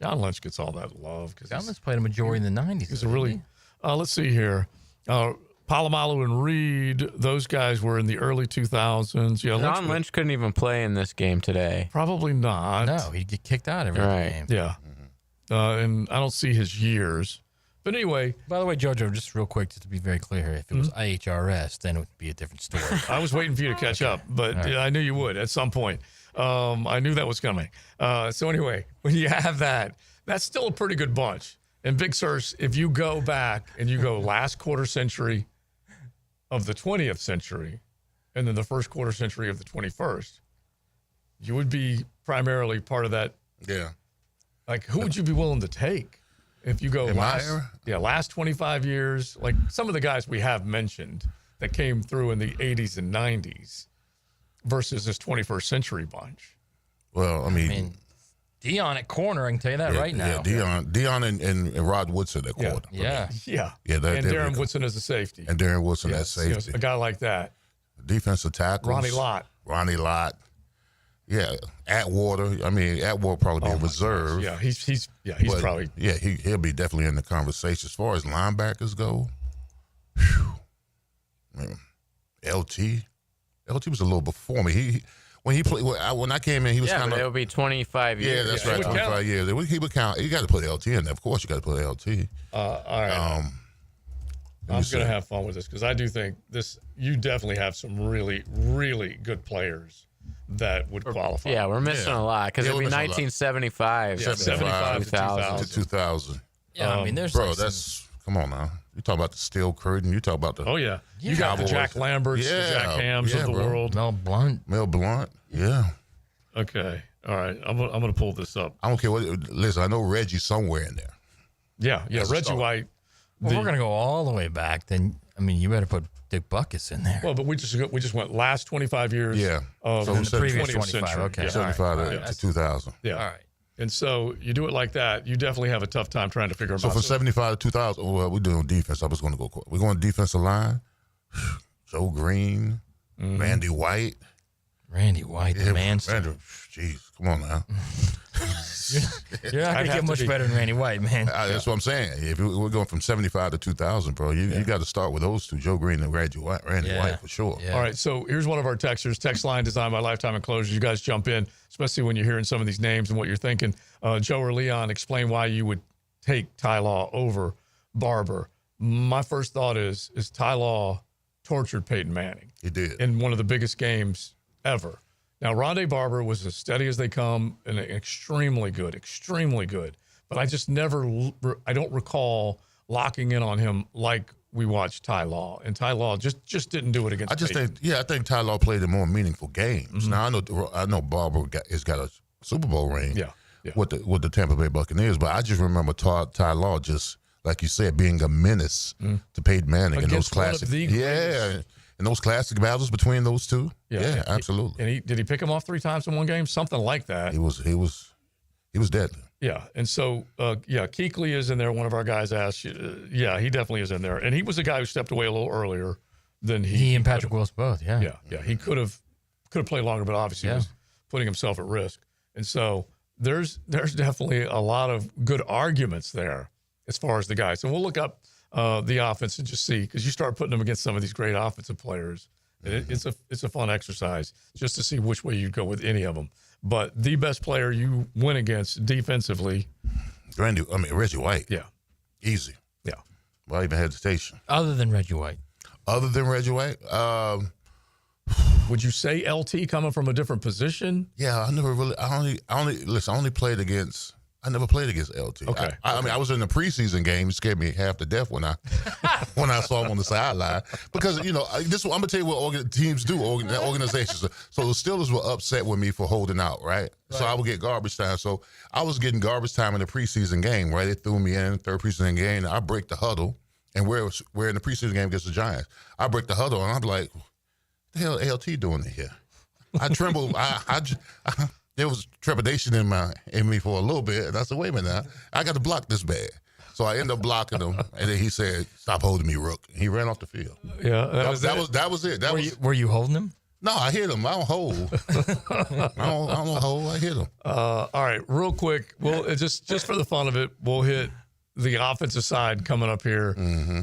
John Lynch gets all that love because John Lynch played a majority in the 90s. he's a really. Let's see here. Polamalu and Reed, those guys were in the early 2000s. Yeah, John Lynch couldn't even play in this game today. probably not. No, he'd get kicked out every Right. game. Yeah. And I don't see his years. But anyway, By the way, JoJo, just real quick, just to be very clear here, if it was IHRS, then it would be a different story. I was waiting for you to catch up, but I knew you would at some point. I knew that was coming. So anyway, when you have that, that's still a pretty good bunch. And Big Sirs, if you go back and you go last quarter century of the 20th century and then the first quarter century of the 21st, you would be primarily part of that. Yeah. Like, who would you be willing to take if you go In my last, era? last 25 years? Like some of the guys we have mentioned that came through in the 80s and 90s versus this 21st century bunch. Well, I mean, Dion at corner, I can tell you that right now. Yeah, Dion and Rod Woodson at quarter. Yeah. Yeah. Yeah, And Darren Woodson as a safety. And Darren Woodson Yes, as safety. a guy like that. Defensive tackles. Ronnie Lott. Yeah, Atwater. I mean, Atwater probably be a reserve. Yeah, he's but, probably. Yeah, he'll be definitely in the conversation. As far as linebackers go, man, LT was a little before me. When he played, when I came in, he was kind of. It would be 25 years. Yeah, that's right. 25 years. He would count. You got to put LT in there. Of course, you got to put LT. All right. I'm going to have fun with this because I do think this. You definitely have some really, really good players that would qualify. Yeah, we're missing a lot because it'd be 1975, 75 to 2000. Yeah, I mean, there's bro. like That's come on now. You talk about the steel curtain. You talk about the. Oh yeah, you got the Cowboys. Jack Lamberts, the Jack Hams of the bro. world. Mel Blount. Yeah. Okay. All right. I'm gonna pull this up. I don't care what. Listen, I know Reggie's somewhere in there. Yeah. As a Reggie starter. White. Well, we're going to go all the way back. Then, I mean, you better put Dick Buckus in there. Well, but we just went last 25 years. Yeah. Of So the the previous 20th 25, century. okay. Yeah. 75 to 2000. Yeah. All right. And so you do it like that, you definitely have a tough time trying to figure them So out. from 75 to 2000, well, we're doing defense. I was going to go. We're going defensive line. Joe Green, Randy White. Randy White, the man. Randy, jeez, come on now. You're not going to get much better than Randy White, man. That's what I'm saying. If we're going from 75 to 2000, bro, you got to start with those two, Joe Green and Randy White, for sure. All right, so here's one of our texters. Text line designed by Lifetime Enclosures. You guys jump in, especially when you're hearing some of these names and what you're thinking. Joe or Leon, explain why you would take Ty Law over Barber. My first thought is Ty Law tortured Peyton Manning. He did. In one of the biggest games ever. Now, Rondé Barber was as steady as they come and extremely good. But I just I don't recall locking in on him like we watched Ty Law. And Ty Law just didn't do it against Peyton. I think Ty Law played in more meaningful games. Now, I know Barber has got a Super Bowl ring with the Tampa Bay Buccaneers, but I just remember Ty Law just, like you said, being a menace to Peyton Manning in those classic. In those classic battles between those two, absolutely. And did he pick him off 3 times in one game? Something like that. He was deadly. Yeah, and so Kuechly is in there. One of our guys asked, he definitely is in there, and he was the guy who stepped away a little earlier than he and Patrick Willis both. Yeah. He could have played longer, but obviously was putting himself at risk. And so there's definitely a lot of good arguments there as far as the guys. So we'll look up the offense and just see, because you start putting them against some of these great offensive players. It's a fun exercise just to see which way you go with any of them. But the best player you win against defensively, Reggie White. Yeah, easy. Yeah, without even hesitation. Other than Reggie White. Would you say LT coming from a different position? Yeah, I never played against LT. Okay. I was in the preseason game. It scared me half to death when I saw him on the sideline, because I'm gonna tell you what teams do, organizations. So the Steelers were upset with me for holding out, right? So I would get garbage time. So I was getting garbage time in the preseason game, right? They threw me in third preseason game. And I break the huddle, and we're in the preseason game against the Giants. I break the huddle, and I'm like, "What the hell LT doing in here?" I trembled. There was trepidation in me for a little bit, and I said, "Wait a minute now, I got to block this bad." So I ended up blocking him, and then he said, "Stop holding me, Rook." And he ran off the field. Yeah, that was it. Were you holding him? No, I hit him. I don't hold. I don't hold. I hit him. All right, real quick. Well, just for the fun of it, we'll hit the offensive side coming up here,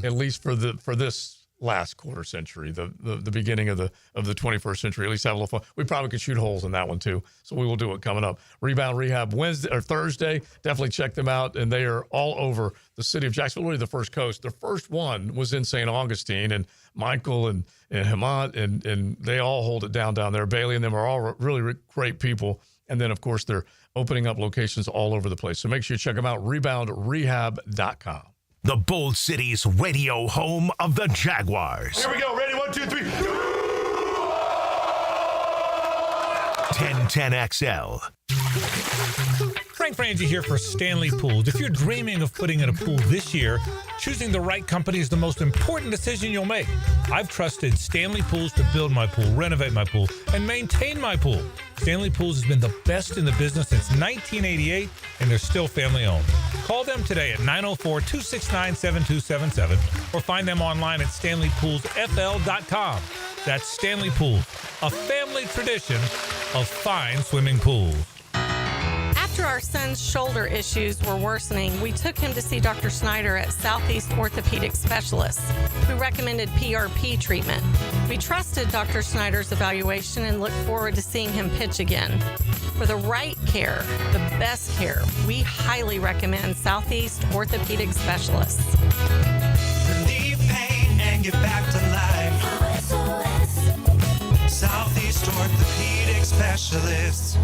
at least for this last quarter century, the beginning of the 21st century. At least have a little fun. We probably could shoot holes in that one too, so we will do it coming up. Rebound Rehab Wednesday or Thursday. Definitely check them out, and they are all over the city of Jacksonville, really the first coast. The first one was in St. Augustine, and Michael and Hemant and they all hold it down there. Bailey and them are all really great people, and then of course they're opening up locations all over the place. So make sure you check them out. ReboundRehab.com. The Bold City's radio home of the Jaguars. Here we go. Ready? 1, 2, 3. 1010XL. Frank Frangie here for Stanley Pools. If you're dreaming of putting in a pool this year, choosing the right company is the most important decision you'll make. I've trusted Stanley Pools to build my pool, renovate my pool, and maintain my pool. Stanley Pools has been the best in the business since 1988, and they're still family owned. Call them today at 904-269-7277 or find them online at StanleyPoolsFL.com. That's Stanley Pools, a family tradition of fine swimming pools. After our son's shoulder issues were worsening, we took him to see Dr. Snyder at Southeast Orthopedic Specialists, who recommended PRP treatment. We trusted Dr. Snyder's evaluation and look forward to seeing him pitch again. For the right care, the best care, we highly recommend Southeast Orthopedic Specialists. Relieve pain and get back to life. Southeast Orthopedic Specialists.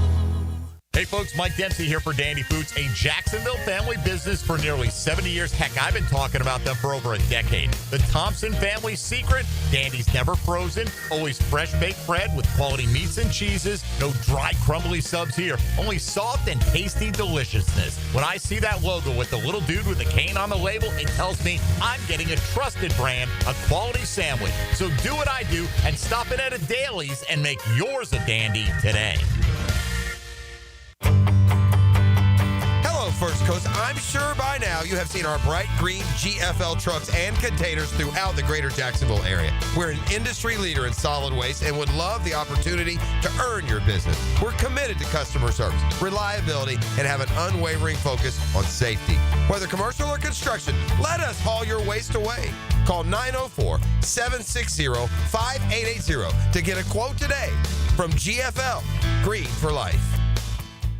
Hey folks, Mike Dempsey here for Dandy Foods, a Jacksonville family business for nearly 70 years. Heck, I've been talking about them for over a decade. The Thompson family secret, Dandy's never frozen, always fresh baked bread with quality meats and cheeses, no dry crumbly subs here, only soft and tasty deliciousness. When I see that logo with the little dude with the cane on the label, it tells me I'm getting a trusted brand, a quality sandwich. So do what I do and stop in at a Daly's and make yours a dandy today. First Coast. I'm sure by now you have seen our bright green GFL trucks and containers throughout the greater Jacksonville area. We're an industry leader in solid waste and would love the opportunity to earn your business. We're committed to customer service, reliability, and have an unwavering focus on safety. Whether commercial or construction, let us haul your waste away. Call 904-760-5880 to get a quote today from GFL, Green for Life.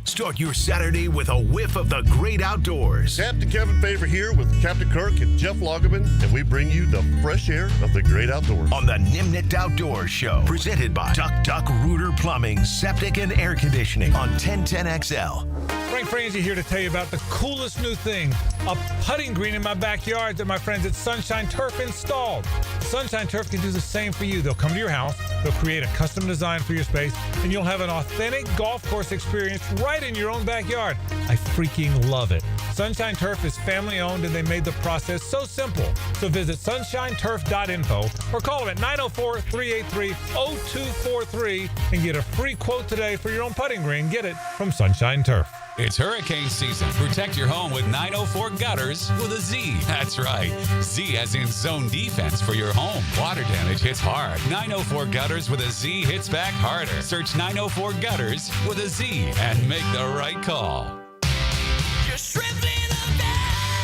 Start your Saturday with a whiff of the great outdoors. Captain Kevin Favor here with Captain Kirk and Jeff Loggeman, and we bring you the fresh air of the great outdoors. On the Nimnit Outdoors Show, presented by Duck Rooter Plumbing, Septic, and Air Conditioning on 1010XL. Frank Frangie here to tell you about the coolest new thing, a putting green in my backyard that my friends at Sunshine Turf installed. Sunshine Turf can do the same for you. They'll come to your house, they'll create a custom design for your space, and you'll have an authentic golf course experience right in your own backyard. I freaking love it. Sunshine Turf is family owned and they made the process so simple. So visit sunshineturf.info or call them at 904-383-0243 and get a free quote today for your own putting green. Get it from Sunshine Turf. It's hurricane season. Protect your home with 904 Gutters with a Z. That's right. Z as in zone defense for your home. Water damage hits hard. 904 Gutters with a Z hits back harder. Search 904 Gutters with a Z and make the right call.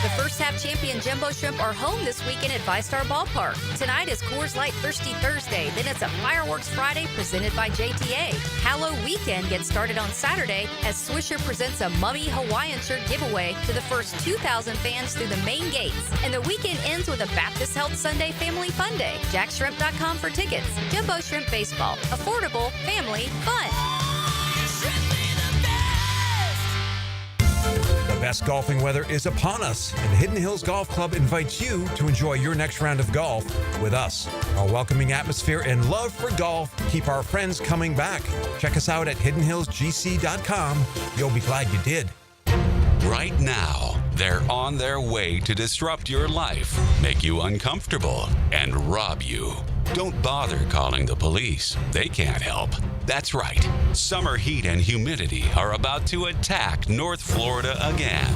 The first half champion Jumbo Shrimp are home this weekend at VyStar Ballpark. Tonight is Coors Light Thirsty Thursday. Then it's a Fireworks Friday presented by JTA. Hallow Weekend gets started on Saturday as Swisher presents a Mummy Hawaiian shirt giveaway to the first 2,000 fans through the main gates. And the weekend ends with a Baptist Health Sunday Family Fun Day. JackShrimp.com for tickets. Jumbo Shrimp Baseball. Affordable, family, fun. The best golfing weather is upon us, and Hidden Hills Golf Club invites you to enjoy your next round of golf with us. Our welcoming atmosphere and love for golf keep our friends coming back. Check us out at hiddenhillsgc.com. You'll be glad you did. Right now, they're on their way to disrupt your life, make you uncomfortable, and rob you. Don't bother calling the police. They can't help. That's right. Summer heat and humidity are about to attack North Florida again.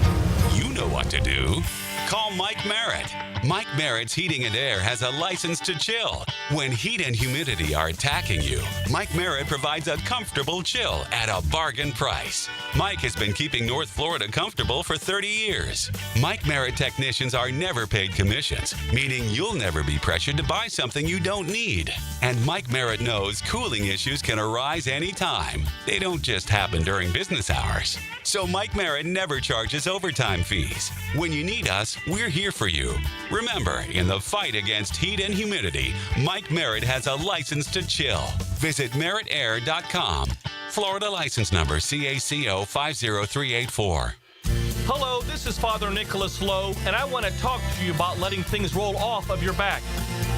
You know what to do. Call Mike Merritt. Mike Merritt's Heating and Air has a license to chill. When heat and humidity are attacking you, Mike Merritt provides a comfortable chill at a bargain price. Mike has been keeping North Florida comfortable for 30 years. Mike Merritt technicians are never paid commissions, meaning you'll never be pressured to buy something you don't need. And Mike Merritt knows cooling issues can arise anytime. They don't just happen during business hours. So Mike Merritt never charges overtime fees. When you need us, we're here for you. Remember, in the fight against heat and humidity, Mike Merritt has a license to chill. Visit merrittair.com. Florida license number CACO 50384. Hello, this is Father Nicholas Lowe, and I want to talk to you about letting things roll off of your back.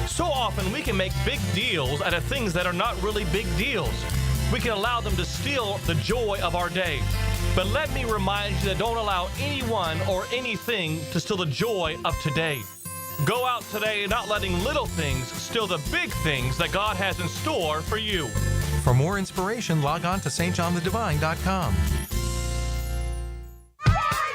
So often we can make big deals out of things that are not really big deals. We can allow them to steal the joy of our day. But let me remind you that don't allow anyone or anything to steal the joy of today. Go out today not letting little things steal the big things that God has in store for you. For more inspiration, log on to stjohnthedivine.com.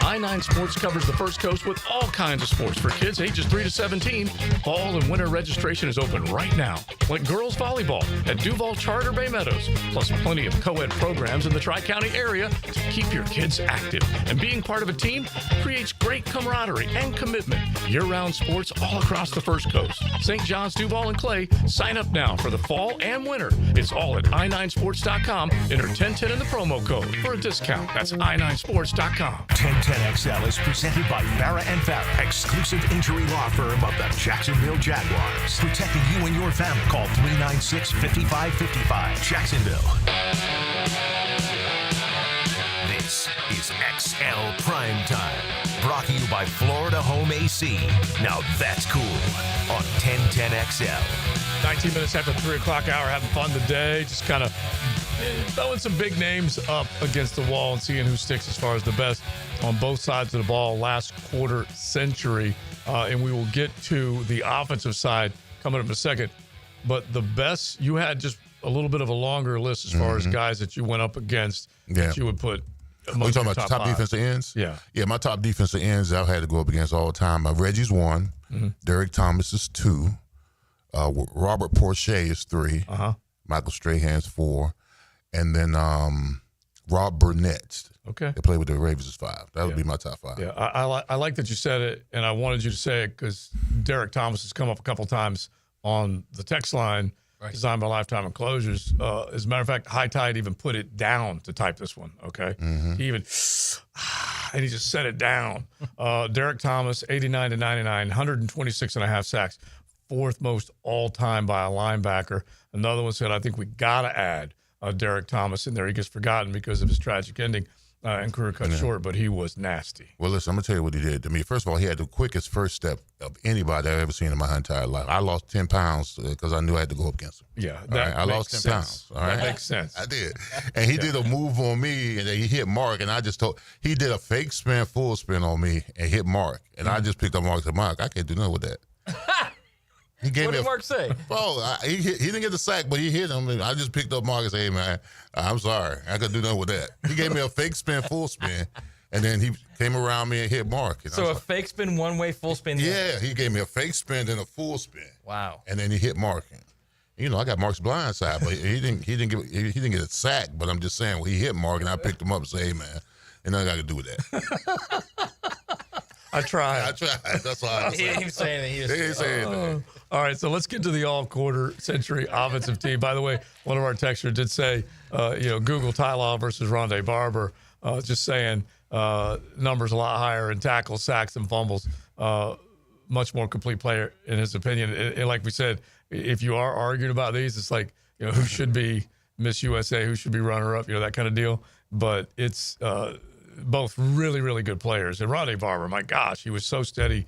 I-9 Sports covers the First Coast with all kinds of sports for kids ages 3 to 17. Fall and winter registration is open right now, like girls volleyball at Duval Charter Bay Meadows, plus plenty of co-ed programs in the Tri-County area to keep your kids active. And being part of a team creates great camaraderie and commitment. Year-round sports all across the First Coast. St. John's, Duval, and Clay, sign up now for the fall and winter. It's all at i9sports.com. Enter 1010 in the promo code for a discount. That's i9sports.com. 1010XL is presented by Farah and Farah, exclusive injury law firm of the Jacksonville Jaguars. Protecting you and your family. Call 396-5555. Jacksonville. This is XL Primetime. Brought to you by Florida Home AC. Now that's cool on 1010XL. 19 minutes after 3 o'clock hour, having fun today. Just kind of throwing some big names up against the wall and seeing who sticks as far as the best on both sides of the ball last quarter century. And we will get to the offensive side coming up in a second. But the best, you had just a little bit of a longer list as far as guys that you went up against that you would put Are you talking about top defensive ends? Yeah. Yeah, my top defensive ends I've had to go up against all the time. Reggie's 1. Derek Thomas is 2. Robert Porcher is 3. Michael Strahan's 4. And then Rob Burnett. Okay. They play with the Ravens is 5. That would be my top 5. Yeah, I like that you said it, and I wanted you to say it because Derek Thomas has come up a couple times on the text line, designed by Lifetime Enclosures. As a matter of fact, High Tide even put it down to type this one, okay? He even, and he just set it down. Derek Thomas, 89 to 99, 126 and a half sacks, 4th most all-time by a linebacker. Another one said, I think we got to add Derek Thomas in there. He gets forgotten because of his tragic ending and career cut short, but he was nasty. Well, listen, I'm going to tell you what he did to me. First of all, he had the quickest first step of anybody I've ever seen in my entire life. I lost 10 pounds because I knew I had to go up against him. Yeah, I lost 10 pounds. All right? That makes sense. I did. And he did a move on me, and he hit Mark, and I just told – he did a fake spin, full spin on me and hit Mark. And I just picked up Mark and said, Mark, I can't do nothing with that. He gave What me did Mark say? Well, he didn't get the sack, but he hit him. And I just picked up Mark and said, hey, man, I'm sorry. I couldn't do nothing with that. He gave me a fake spin, full spin, and then he came around me and hit Mark. And So a fake spin, one-way, full spin? Yeah, he gave me a fake spin and a full spin. Wow. And then he hit Mark. You know, I got Mark's blind side, but he didn't get a sack. But I'm just saying, well, he hit Mark, and I picked him up and said, hey, man, ain't nothing I can do with that. I tried. That's all I He didn't say anything. He didn't say anything. All right, so let's get to the all-quarter century offensive team. By the way, one of our texters did say, Google Ty Law versus Rondé Barber. Just saying, numbers a lot higher in tackles, sacks, and fumbles. Much more complete player in his opinion. And like we said, if you are arguing about these, it's like, who should be Miss USA, who should be runner-up, that kind of deal. But it's both really, really good players. And Rondé Barber, my gosh, he was so steady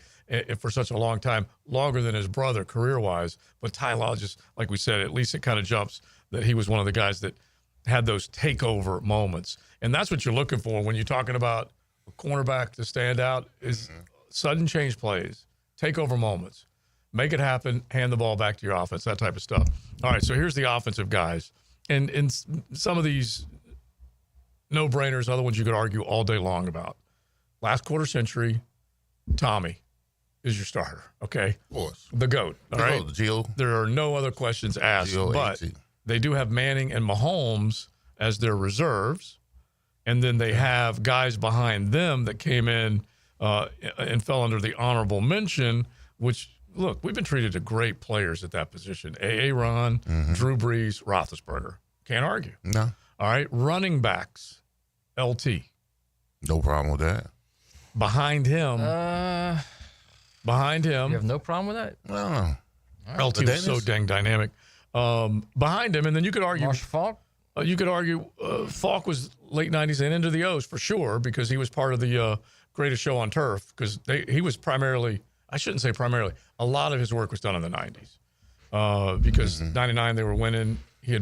for such a long time, longer than his brother career-wise. But Ty Law, just like we said, at least it kind of jumps that he was one of the guys that had those takeover moments. And that's what you're looking for when you're talking about a cornerback to stand out is sudden change plays, takeover moments. Make it happen, hand the ball back to your offense, that type of stuff. All right, so here's the offensive guys. And some of these no-brainers, other ones you could argue all day long about. Last quarter century, Tommy is your starter, okay? Of course. The GOAT, all right? Gio. There are no other questions asked, but they do have Manning and Mahomes as their reserves, and then they have guys behind them that came in and fell under the honorable mention, which, look, we've been treated to great players at that position. Aaron, Drew Brees, Roethlisberger. Can't argue. No. All right, running backs, LT. No problem with that. Behind him. You have no problem with that? No. LT was so dang dynamic. Behind him, and then you could argue. Marshall Faulk? You could argue Faulk was late 90s and into the O's for sure because he was part of the greatest show on turf because he was primarily, I shouldn't say primarily, a lot of his work was done in the 90s because 99 they were winning. He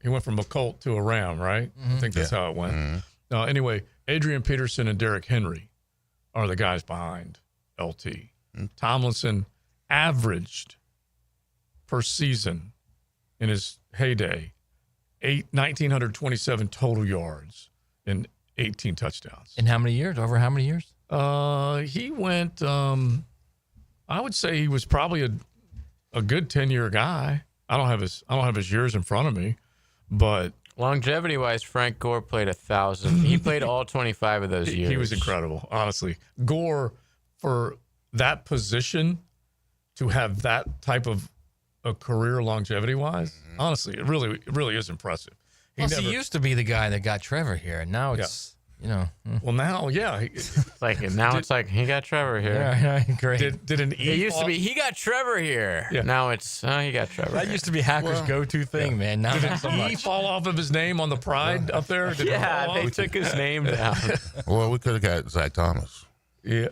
went from a Colt to a Ram, right? I think that's how it went. Anyway, Adrian Peterson and Derrick Henry are the guys behind LT. Tomlinson averaged per season in his heyday 1,927 total yards and 18 touchdowns. In how many years? Over how many years? He went, I would say he was probably a good 10-year guy. I don't have his years in front of me, but longevity wise, Frank Gore played 1,000. He played all 25 of those years. He was incredible, honestly. Gore, for that position, to have that type of a career longevity wise, honestly, it really is impressive. He used to be the guy that got Trevor here, and now it's Well, now, it's like he got Trevor here. Yeah, great. Did an E? It used to be he got Trevor here. Yeah. Now it's he got Trevor. That used to be Hacker's go-to thing, man. Now Did not so an E much. fall off of his name on the Pride up there? Did it fall off? They took his name down. Well, we could have got Zach Thomas. Yeah.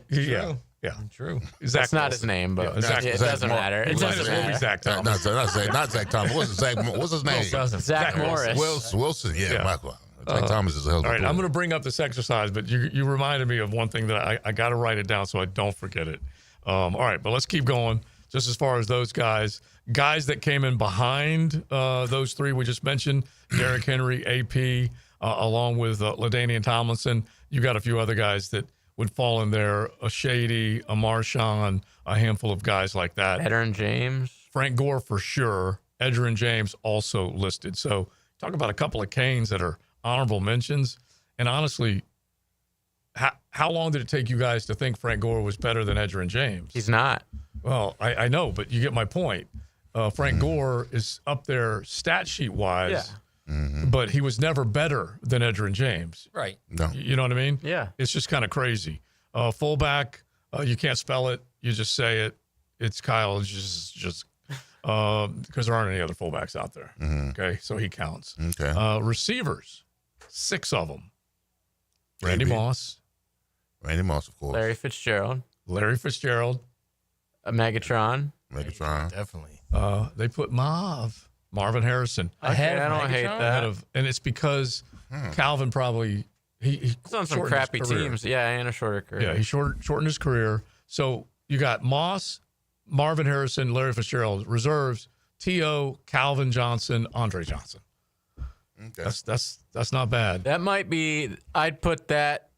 True. That's not his name, but it doesn't matter. It doesn't matter. Zach Thomas. Not Zach Thomas. What's his name? Zach Morris. Wilson. Yeah. Michael. Zach Thomas is a hell of a All right, player. I'm going to bring up this exercise, but you reminded me of one thing that I got to write it down so I don't forget it. All right, but let's keep going. Just as far as those guys that came in behind those three we just mentioned, Derrick Henry, AP, along with LaDainian Tomlinson. You got a few other guys that would fall in there, a Shady, a Marshawn, a handful of guys like that. Edgerrin James. Frank Gore for sure. Edgerrin James also listed. So talk about a couple of Canes that are honorable mentions. And honestly, how long did it take you guys to think Frank Gore was better than Edgerrin James? He's not. Well, I know, but you get my point. Frank Gore is up there stat sheet wise, but he was never better than Edgerrin James. Right. No. You know what I mean? Yeah. It's just kind of crazy. Fullback, you can't spell it. You just say it. It's Kyle. It's just because there aren't any other fullbacks out there. Okay, so he counts. Okay. Receivers, 6 of them. Randy Moss. Randy Moss, of course. Larry Fitzgerald. Megatron. Definitely. They put Marvin Harrison. Okay, I don't hate that. And it's because Calvin probably he's on some crappy teams. Yeah, and a shorter career. Yeah, he shortened his career. So you got Moss, Marvin Harrison, Larry Fitzgerald. Reserves, T.O., Calvin Johnson, Andre Johnson. Okay. That's not bad. That might be. I'd put that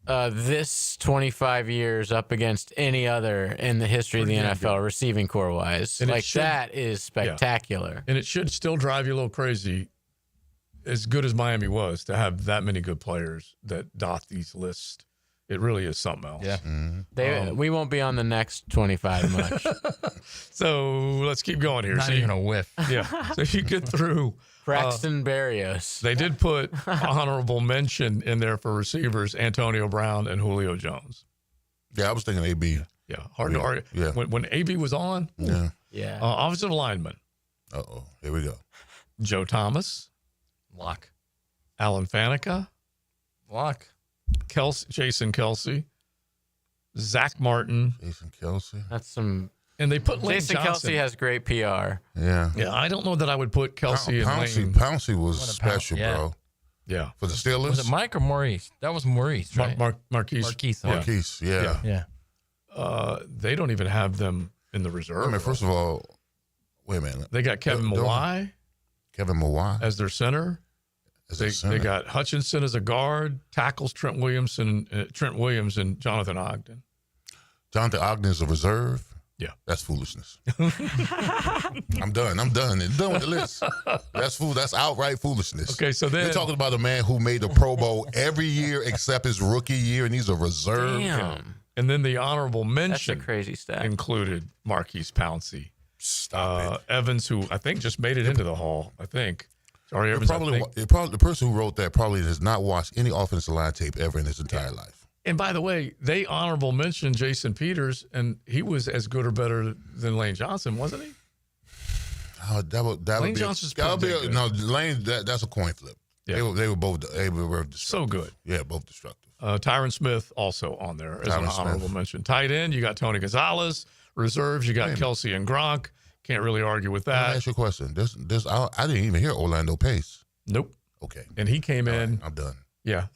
this 25 years up against any other in the history of the NFL, receiving core wise. And like that is spectacular. Yeah. And it should still drive you a little crazy, as good as Miami was, to have that many good players that dot these lists. It really is something else. Yeah. We won't be on the next 25 much. So let's keep going here. Not even a whiff. Yeah. So you get through. Braxton Berrios. They did put honorable mention in there for receivers, Antonio Brown and Julio Jones. Yeah, I was thinking AB. Yeah, hard to argue. Yeah. When AB was on, yeah. Offensive lineman. Uh-oh, here we go. Joe Thomas. Lock. Alan Faneca. Lock. Jason Kelsey. Zach Martin. Jason Kelsey. That's some. And they put Lane Jason Johnson. Kelsey has great PR. Yeah. Yeah, I don't know that I would put Kelsey and Lane. Pouncey was special, bro. Yeah. For the Steelers. Was it Mike or Maurice? That was Maurice, right? Marquise. Marquise, yeah. They don't even have them in the reserve. I mean, first of all, wait a minute. They got Kevin Mawai. Kevin Mawai. As their center. They got Hutchinson as a guard, tackles Trent Williams and Jonathan Ogden. Jonathan Ogden is a reserve? Yeah. That's foolishness. I'm done. I'm done with the list. That's outright foolishness. Okay, so then you're talking about a man who made the Pro Bowl every year except his rookie year, and he's a reserve. Damn. And then the honorable mention That's a crazy stat. included Marquise Pouncey. Stop it. Evans, who I think just made it into the Hall, I think. Sorry, Evans, the person who wrote that probably has not watched any offensive line tape ever in his entire life. And by the way, they honorable mentioned Jason Peters, and he was as good or better than Lane Johnson, wasn't he? Oh, Lane Johnson's pretty good. No, Lane. That's a coin flip. Yeah. They were both. They were so good. Yeah, both destructive. Tyron Smith also on there as an honorable mention. Tight end, you got Tony Gonzalez. Reserves, you got Kelsey and Gronk. Can't really argue with that. Let me ask you a question. I didn't even hear Orlando Pace. Nope. Okay. And he came in. I'm done. Yeah.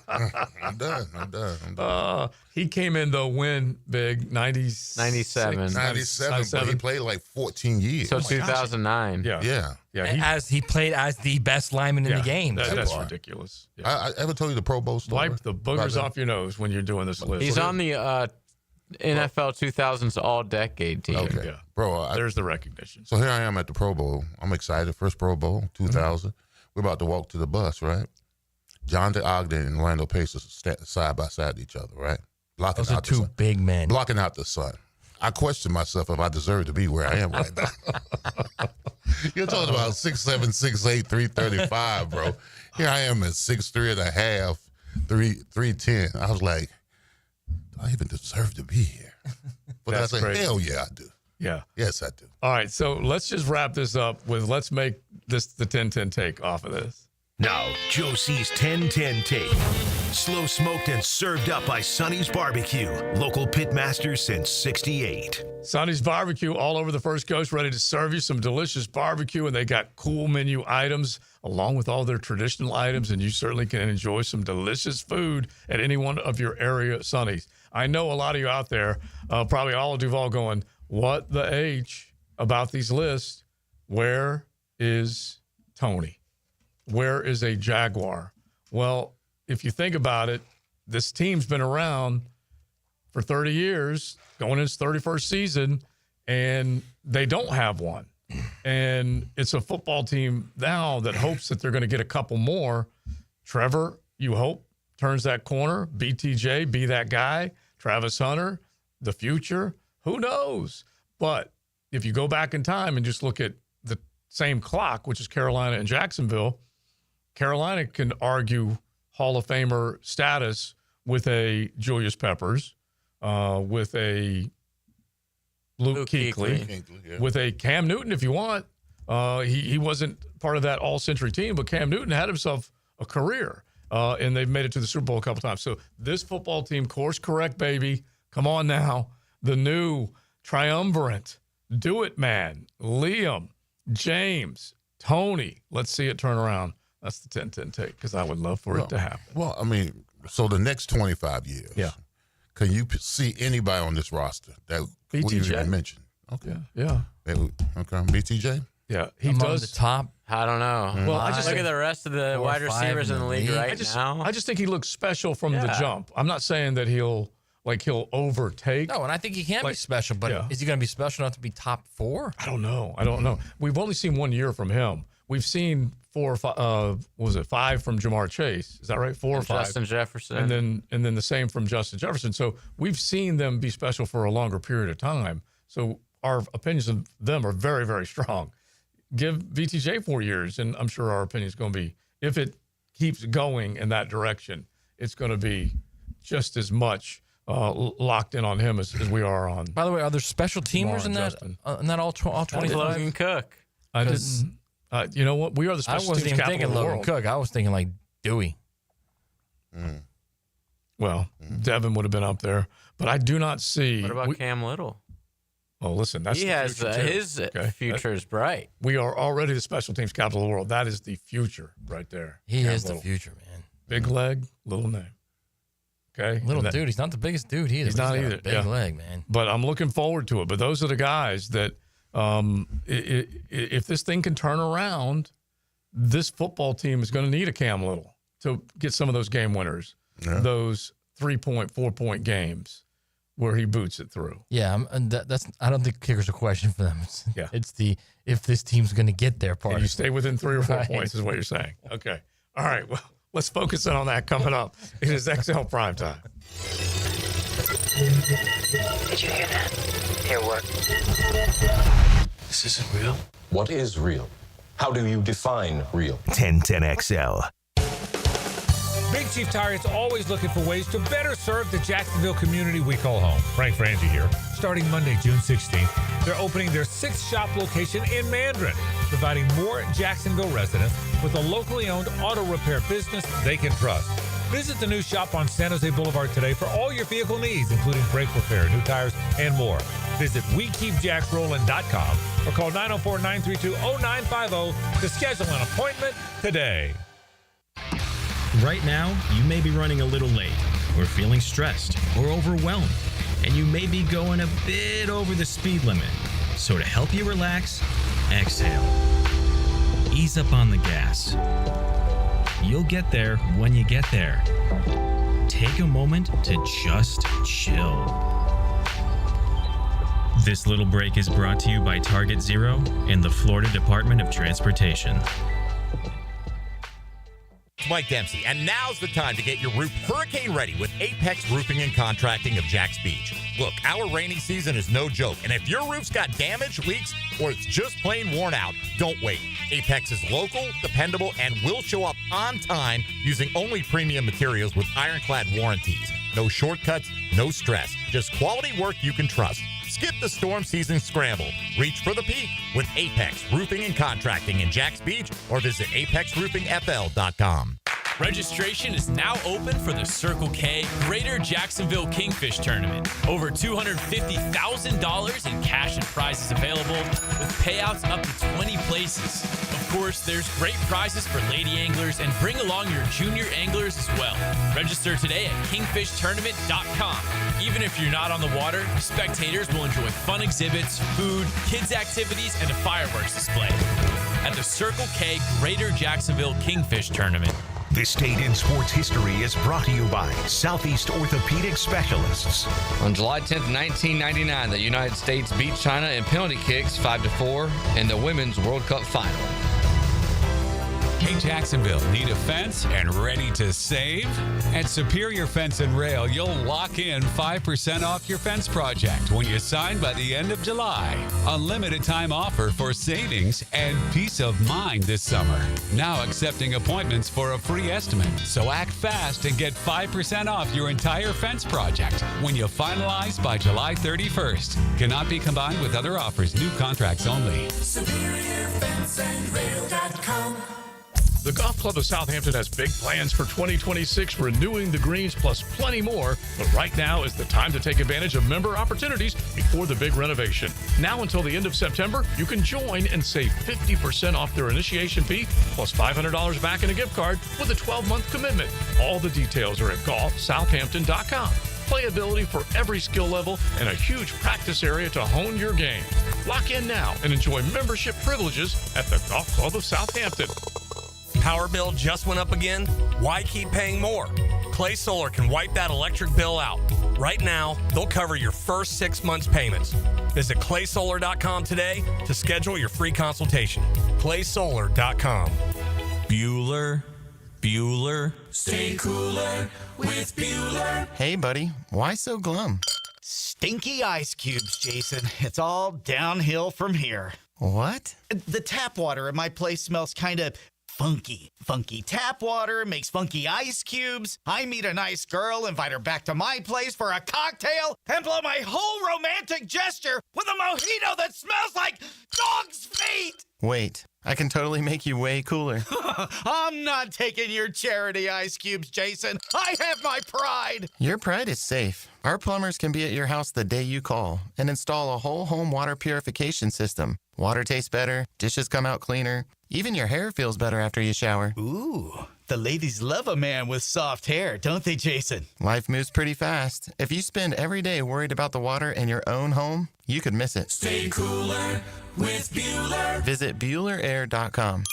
I'm done. He came in, though, win big, 97. 97, but he played like 14 years. So 2009. Yeah. He played as the best lineman in the game. That's ridiculous. Yeah. I ever told you the Pro Bowl story? Wipe the boogers off your nose when you're doing this list. He's on the NFL 2000s All-Decade team. Okay. Yeah. Bro, there's the recognition. So here I am at the Pro Bowl. I'm excited. First Pro Bowl, 2000. We're about to walk to the bus, right? Jonathan Ogden and Orlando Pace are side by side to each other, right? Blocking Those are out the two sun. big men. Blocking out the sun. I question myself if I deserve to be where I am right now. You're talking about 6'7", 6'8", 335, bro. Here I am at 6'3" and a half, 310. I was like, do I even deserve to be here? But I said, hell yeah, I do. Yeah. Yes, I do. All right, so let's just wrap this up with let's make this the 10-10 take off of this. Now, Joe C's 10-10 take. Slow smoked and served up by Sonny's Barbecue. Local pitmaster since 68. Sonny's Barbecue all over the First Coast, ready to serve you some delicious barbecue, and they got cool menu items along with all their traditional items, and you certainly can enjoy some delicious food at any one of your area Sonny's. I know a lot of you out there, probably all of Duval going, what the H about these lists? Where is Tony? where is a Jaguar? Well, if you think about it, this team's been around for 30 years, going into its 31st season, and they don't have one. And it's a football team now that hopes that they're going to get a couple more. Trevor, you hope, turns that corner. BTJ, be that guy. Travis Hunter, the future. Who knows? But if you go back in time and just look at the same clock, which is Carolina and Jacksonville, Carolina can argue Hall of Famer status with a Julius Peppers, with a Luke Kuechly, with a Cam Newton if you want. He wasn't part of that all-century team, but Cam Newton had himself a career, and they've made it to the Super Bowl a couple times. So this football team, course correct, baby. Come on now. The new triumvirate. Do it, man. Liam, James, Tony. Let's see it turn around. That's the 10-10 take, because I would love for it to happen. Well, I mean, so the next 25 years, can you see anybody on this roster that we even mentioned? Okay. Yeah. Okay. BTJ? Yeah. He Among does. the top. I don't know. Well, I just look at the rest of the wide receivers in the league right now. I just think he looks special from the jump. I'm not saying that he'll overtake. No, and I think he can be special, but is he going to be special enough to be top 4? I don't know. We've only seen 1 year from him. We've seen 4 or 5. Was it 5 from Jamar Chase? Is that right? 4 or 5. Justin Jefferson, and then the same from Justin Jefferson. So we've seen them be special for a longer period of time. So our opinions of them are very, very strong. Give BTJ 4 years, and I'm sure our opinion is going to be, if it keeps going in that direction, it's going to be just as much locked in on him as we are on. By the way, are there special teamers in that all 25? Logan Cook. I didn't. You know what? We are the special I wasn't teams even capital thinking of the Logan world. Cook. I was thinking like Dewey. Well, Devin would have been up there, but I do not see. What about Cam Little? Oh, listen, that's he the has future too. his future is bright. We are already the special teams capital of the world. That is the future right there. He Cam is Little. the future, man. Big leg, little name. Okay, Little dude. He's not the biggest dude either. He's not got either. a big leg, man. But I'm looking forward to it. But those are the guys that, if this thing can turn around, this football team is going to need a Cam Little to get some of those game winners, those 3-point, 4-point games where he boots it through. Yeah, that's. I don't think kicker's a question for them. It's the if this team's going to get their part. And you stay within 3 or 4 points is what you're saying. Okay. All right. Well, let's focus in on that coming up. It is XL Primetime. Did you hear that? Hear what? This isn't real. What is real? How do you define real? 1010XL. Big Chief Tire is always looking for ways to better serve the Jacksonville community we call home. Frank Frangie here. Starting Monday, June 16th, they're opening their 6th shop location in Mandarin, providing more Jacksonville residents with a locally owned auto repair business they can trust. Visit the new shop on San Jose Boulevard today for all your vehicle needs, including brake repair, new tires, and more. Visit WeKeepJacksRollin.com or call 904-932-0950 to schedule an appointment today. Right now, you may be running a little late, or feeling stressed, or overwhelmed, and you may be going a bit over the speed limit. So to help you relax, exhale. Ease up on the gas. You'll get there when you get there. Take a moment to just chill. This little break is brought to you by Target Zero and the Florida Department of Transportation. Mike Dempsey, and now's the time to get your roof hurricane ready with Apex Roofing and Contracting of Jacks Beach. Look, our rainy season is no joke, and if your roof's got damage, leaks, or it's just plain worn out, don't wait. Apex is local, dependable, and will show up on time using only premium materials with ironclad warranties. No shortcuts, no stress, just quality work you can trust. Skip the storm season scramble. Reach for the peak with Apex Roofing and Contracting in Jacks Beach or visit apexroofingfl.com. Registration is now open for the Circle K Greater Jacksonville Kingfish Tournament. Over $250,000 in cash and prizes available, with payouts up to 20 places. Of course, there's great prizes for lady anglers, and bring along your junior anglers as well. Register today at kingfishtournament.com. Even if you're not on the water, spectators will enjoy fun exhibits, food, kids' activities, and a fireworks display. at the Circle K Greater Jacksonville Kingfish Tournament. This date in sports history is brought to you by Southeast Orthopedic Specialists. On July 10th, 1999, the United States beat China in penalty kicks 5-4 in the Women's World Cup final. Hey, Jacksonville, need a fence and ready to save? At Superior Fence and Rail, you'll lock in 5% off your fence project when you sign by the end of July. A limited time offer for savings and peace of mind this summer. Now accepting appointments for a free estimate. So act fast and get 5% off your entire fence project when you finalize by July 31st. Cannot be combined with other offers. New contracts only. SuperiorFenceandRail.com. The Golf Club of Southampton has big plans for 2026, renewing the greens plus plenty more. But right now is the time to take advantage of member opportunities before the big renovation. Now until the end of September, you can join and save 50% off their initiation fee plus $500 back in a gift card with a 12-month commitment. All the details are at golfsouthampton.com. Playability for every skill level and a huge practice area to hone your game. Lock in now and enjoy membership privileges at the Golf Club of Southampton. Power bill just went up again? Why keep paying more? Clay Solar can wipe that electric bill out. Right now, they'll cover your first 6 months' payments. Visit claysolar.com today to schedule your free consultation. claysolar.com. Bueller. Stay cooler with Bueller. Hey, buddy. Why so glum? Stinky ice cubes, Jason. It's all downhill from here. What? The tap water at my place smells kind of funky. Funky tap water makes funky ice cubes. I meet a nice girl, invite her back to my place for a cocktail, and blow my whole romantic gesture with a mojito that smells like dog's feet. Wait, I can totally make you way cooler. I'm not taking your charity ice cubes, Jason. I have my pride. Your pride is safe. Our plumbers can be at your house the day you call and install a whole home water purification system. Water tastes better, dishes come out cleaner, even your hair feels better after you shower. Ooh, the ladies love a man with soft hair, don't they, Jason? Life moves pretty fast. If you spend every day worried about the water in your own home, you could miss it. Stay cooler with Bueller. Visit BuellerAir.com.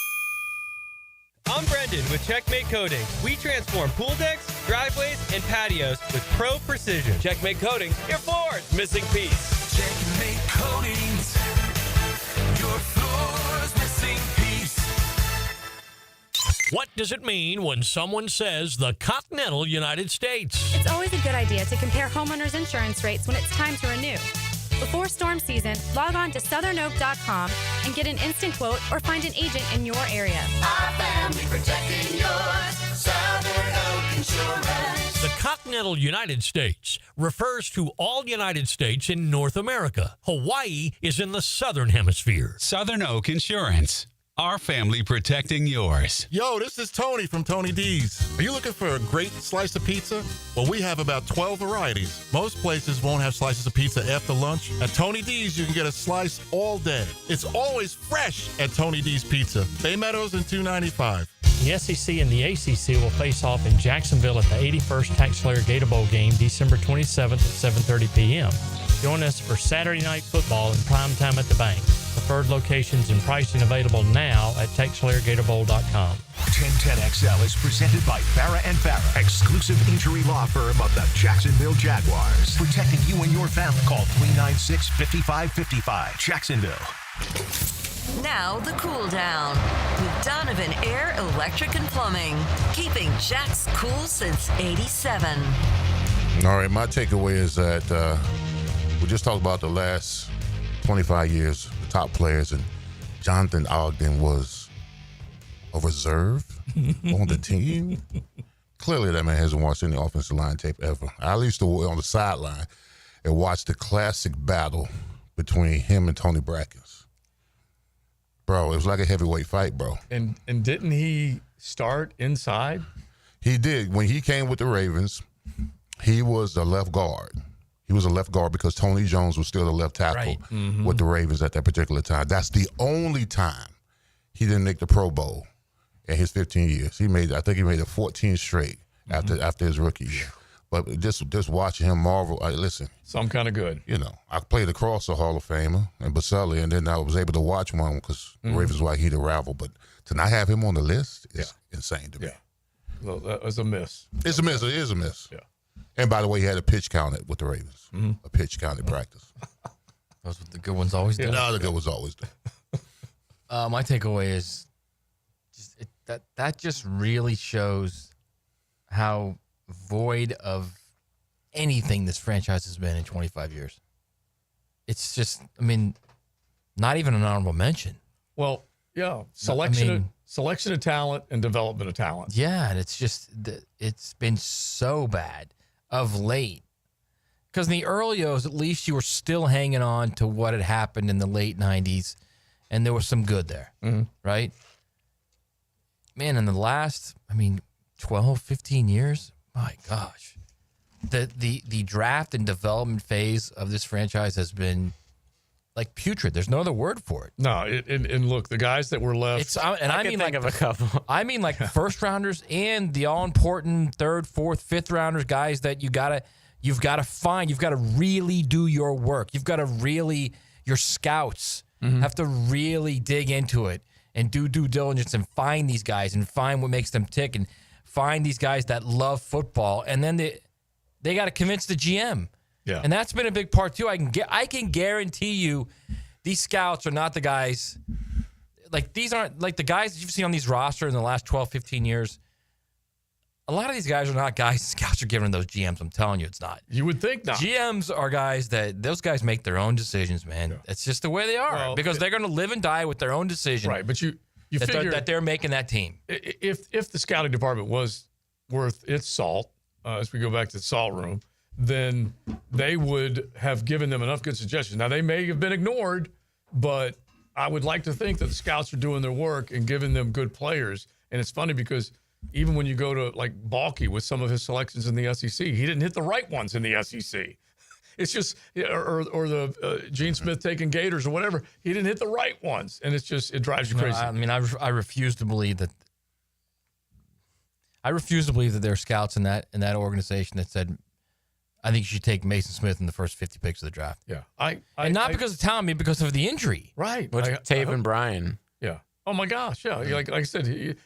I'm Brendan with Checkmate Coating. We transform pool decks, driveways, and patios with pro precision. Checkmate Coating, your floor's missing piece. Checkmate Coatings. Your floor's missing piece. What does it mean when someone says the continental United States? It's always a good idea to compare homeowners' insurance rates when it's time to renew. Before storm season, log on to southernoak.com and get an instant quote or find an agent in your area. Our family protecting yours. Southern Oak Insurance. The continental United States refers to all United States in North America. Hawaii is in the southern hemisphere. Southern Oak Insurance. Our family protecting yours. Yo, this is Tony from Tony D's. Are you looking for a great slice of pizza? Well, we have about 12 varieties. Most places won't have slices of pizza after lunch. At Tony D's, you can get a slice all day. It's always fresh at Tony D's Pizza. Bay Meadows and 295. The SEC and the ACC will face off in Jacksonville at the 81st Tax Slayer Gator Bowl game December 27th at 7:30 p.m. Join us for Saturday Night Football in Primetime at the Bank. Preferred locations and pricing available now at TaxSlayerGatorBowl.com. 1010XL is presented by Farrah & Farrah, exclusive injury law firm of the Jacksonville Jaguars. Protecting you and your family. Call 396-5555. Jacksonville. Now the cool down with Donovan Air, Electric and Plumbing, keeping Jack's cool since '87. All right, my takeaway is that we just talked about the last 25 years, the top players, and Jonathan Ogden was a reserve on the team. Clearly, that man hasn't watched any offensive line tape ever. I used to on the sideline and watch the classic battle between him and Tony Brackens. Bro, it was like a heavyweight fight, bro. And didn't he start inside? He did. When he came with the Ravens, he was a left guard. He was a left guard because Tony Jones was still the left tackle with the Ravens at that particular time. That's the only time he didn't make the Pro Bowl in his 15 years. I think he made it 14 straight after his rookie year. But just watching him marvel, listen. Some kind of good. You know, I played across a Hall of Famer and Baselli, and then I was able to watch one because the Ravens were like he'd ravel. But to not have him on the list is insane to me. Yeah. Well, that was a miss. It's a miss. It is a miss. Yeah. And by the way, he had a pitch counted with the Ravens. A pitch counted practice. Those what the good ones always do. No, the good ones always do. My takeaway is that just really shows how void of anything this franchise has been in 25 years. It's just, I mean, not even an honorable mention. Well, yeah, selection of talent and development of talent. Yeah, and it's just, it's been so bad of late. Because in the early O's, at least you were still hanging on to what had happened in the late 90s, and there was some good there, right? Man, in the last, 12, 15 years, my gosh. The draft and development phase of this franchise has been like putrid. There's no other word for it. No, and look, the guys that were left. I mean think of a couple. I mean like first rounders and the all important third, fourth, fifth rounders, guys that you've got to find. You've got to really do your work. You've got to really, your scouts have to really dig into it and do due diligence and find these guys and find what makes them tick and find these guys that love football. And then they got to convince the GM. Yeah. And that's been a big part too. I can guarantee you these scouts are not the guys, like these aren't like the guys that you've seen on these rosters in the last 12, 15 years. A lot of these guys are not guys scouts are giving those GMs. I'm telling you, it's not. You would think not. GMs are guys those guys make their own decisions, man. Yeah. It's just the way they are because they're going to live and die with their own decision. Right, but you figure that they're making that team. If the scouting department was worth its salt, as we go back to the salt room, then they would have given them enough good suggestions. Now, they may have been ignored, but I would like to think that the scouts are doing their work and giving them good players. And it's funny because even when you go to like Balky with some of his selections in the SEC, he didn't hit the right ones in the SEC. It's just, or the Gene Smith taking Gators or whatever, he didn't hit the right ones. And it's just, it drives you crazy. I refuse to believe that. I refuse to believe that there are scouts in that organization that said, I think you should take Mason Smith in the first 50 picks of the draft. Yeah. Because of talent, because of the injury. Right. What's Taven Bryan? Yeah. Oh, my gosh. Yeah. Like I said,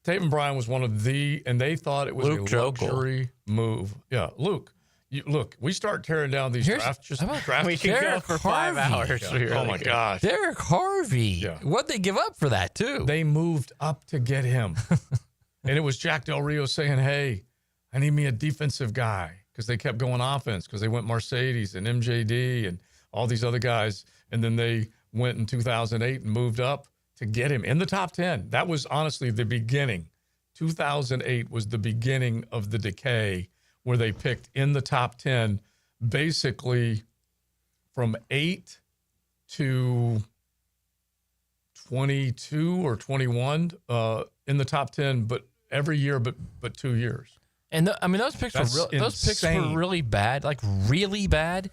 Taven Bryan was one of and they thought it was Luke a luxury move. Yeah. Luke, we start tearing down these drafts. We can go for 5 hours. Yeah. Really my gosh. Derek Harvey. Yeah. What'd they give up for that, too? They moved up to get him. And it was Jack Del Rio saying, hey, I need me a defensive guy because they kept going offense because they went Mercedes and MJD and all these other guys. And then they went in 2008 and moved up to get him in the top 10. That was honestly the beginning. 2008 was the beginning of the decay where they picked in the top 10 basically from 8 to 22 or 21 in the top 10, but every year but 2 years. And those picks were really bad, like really bad.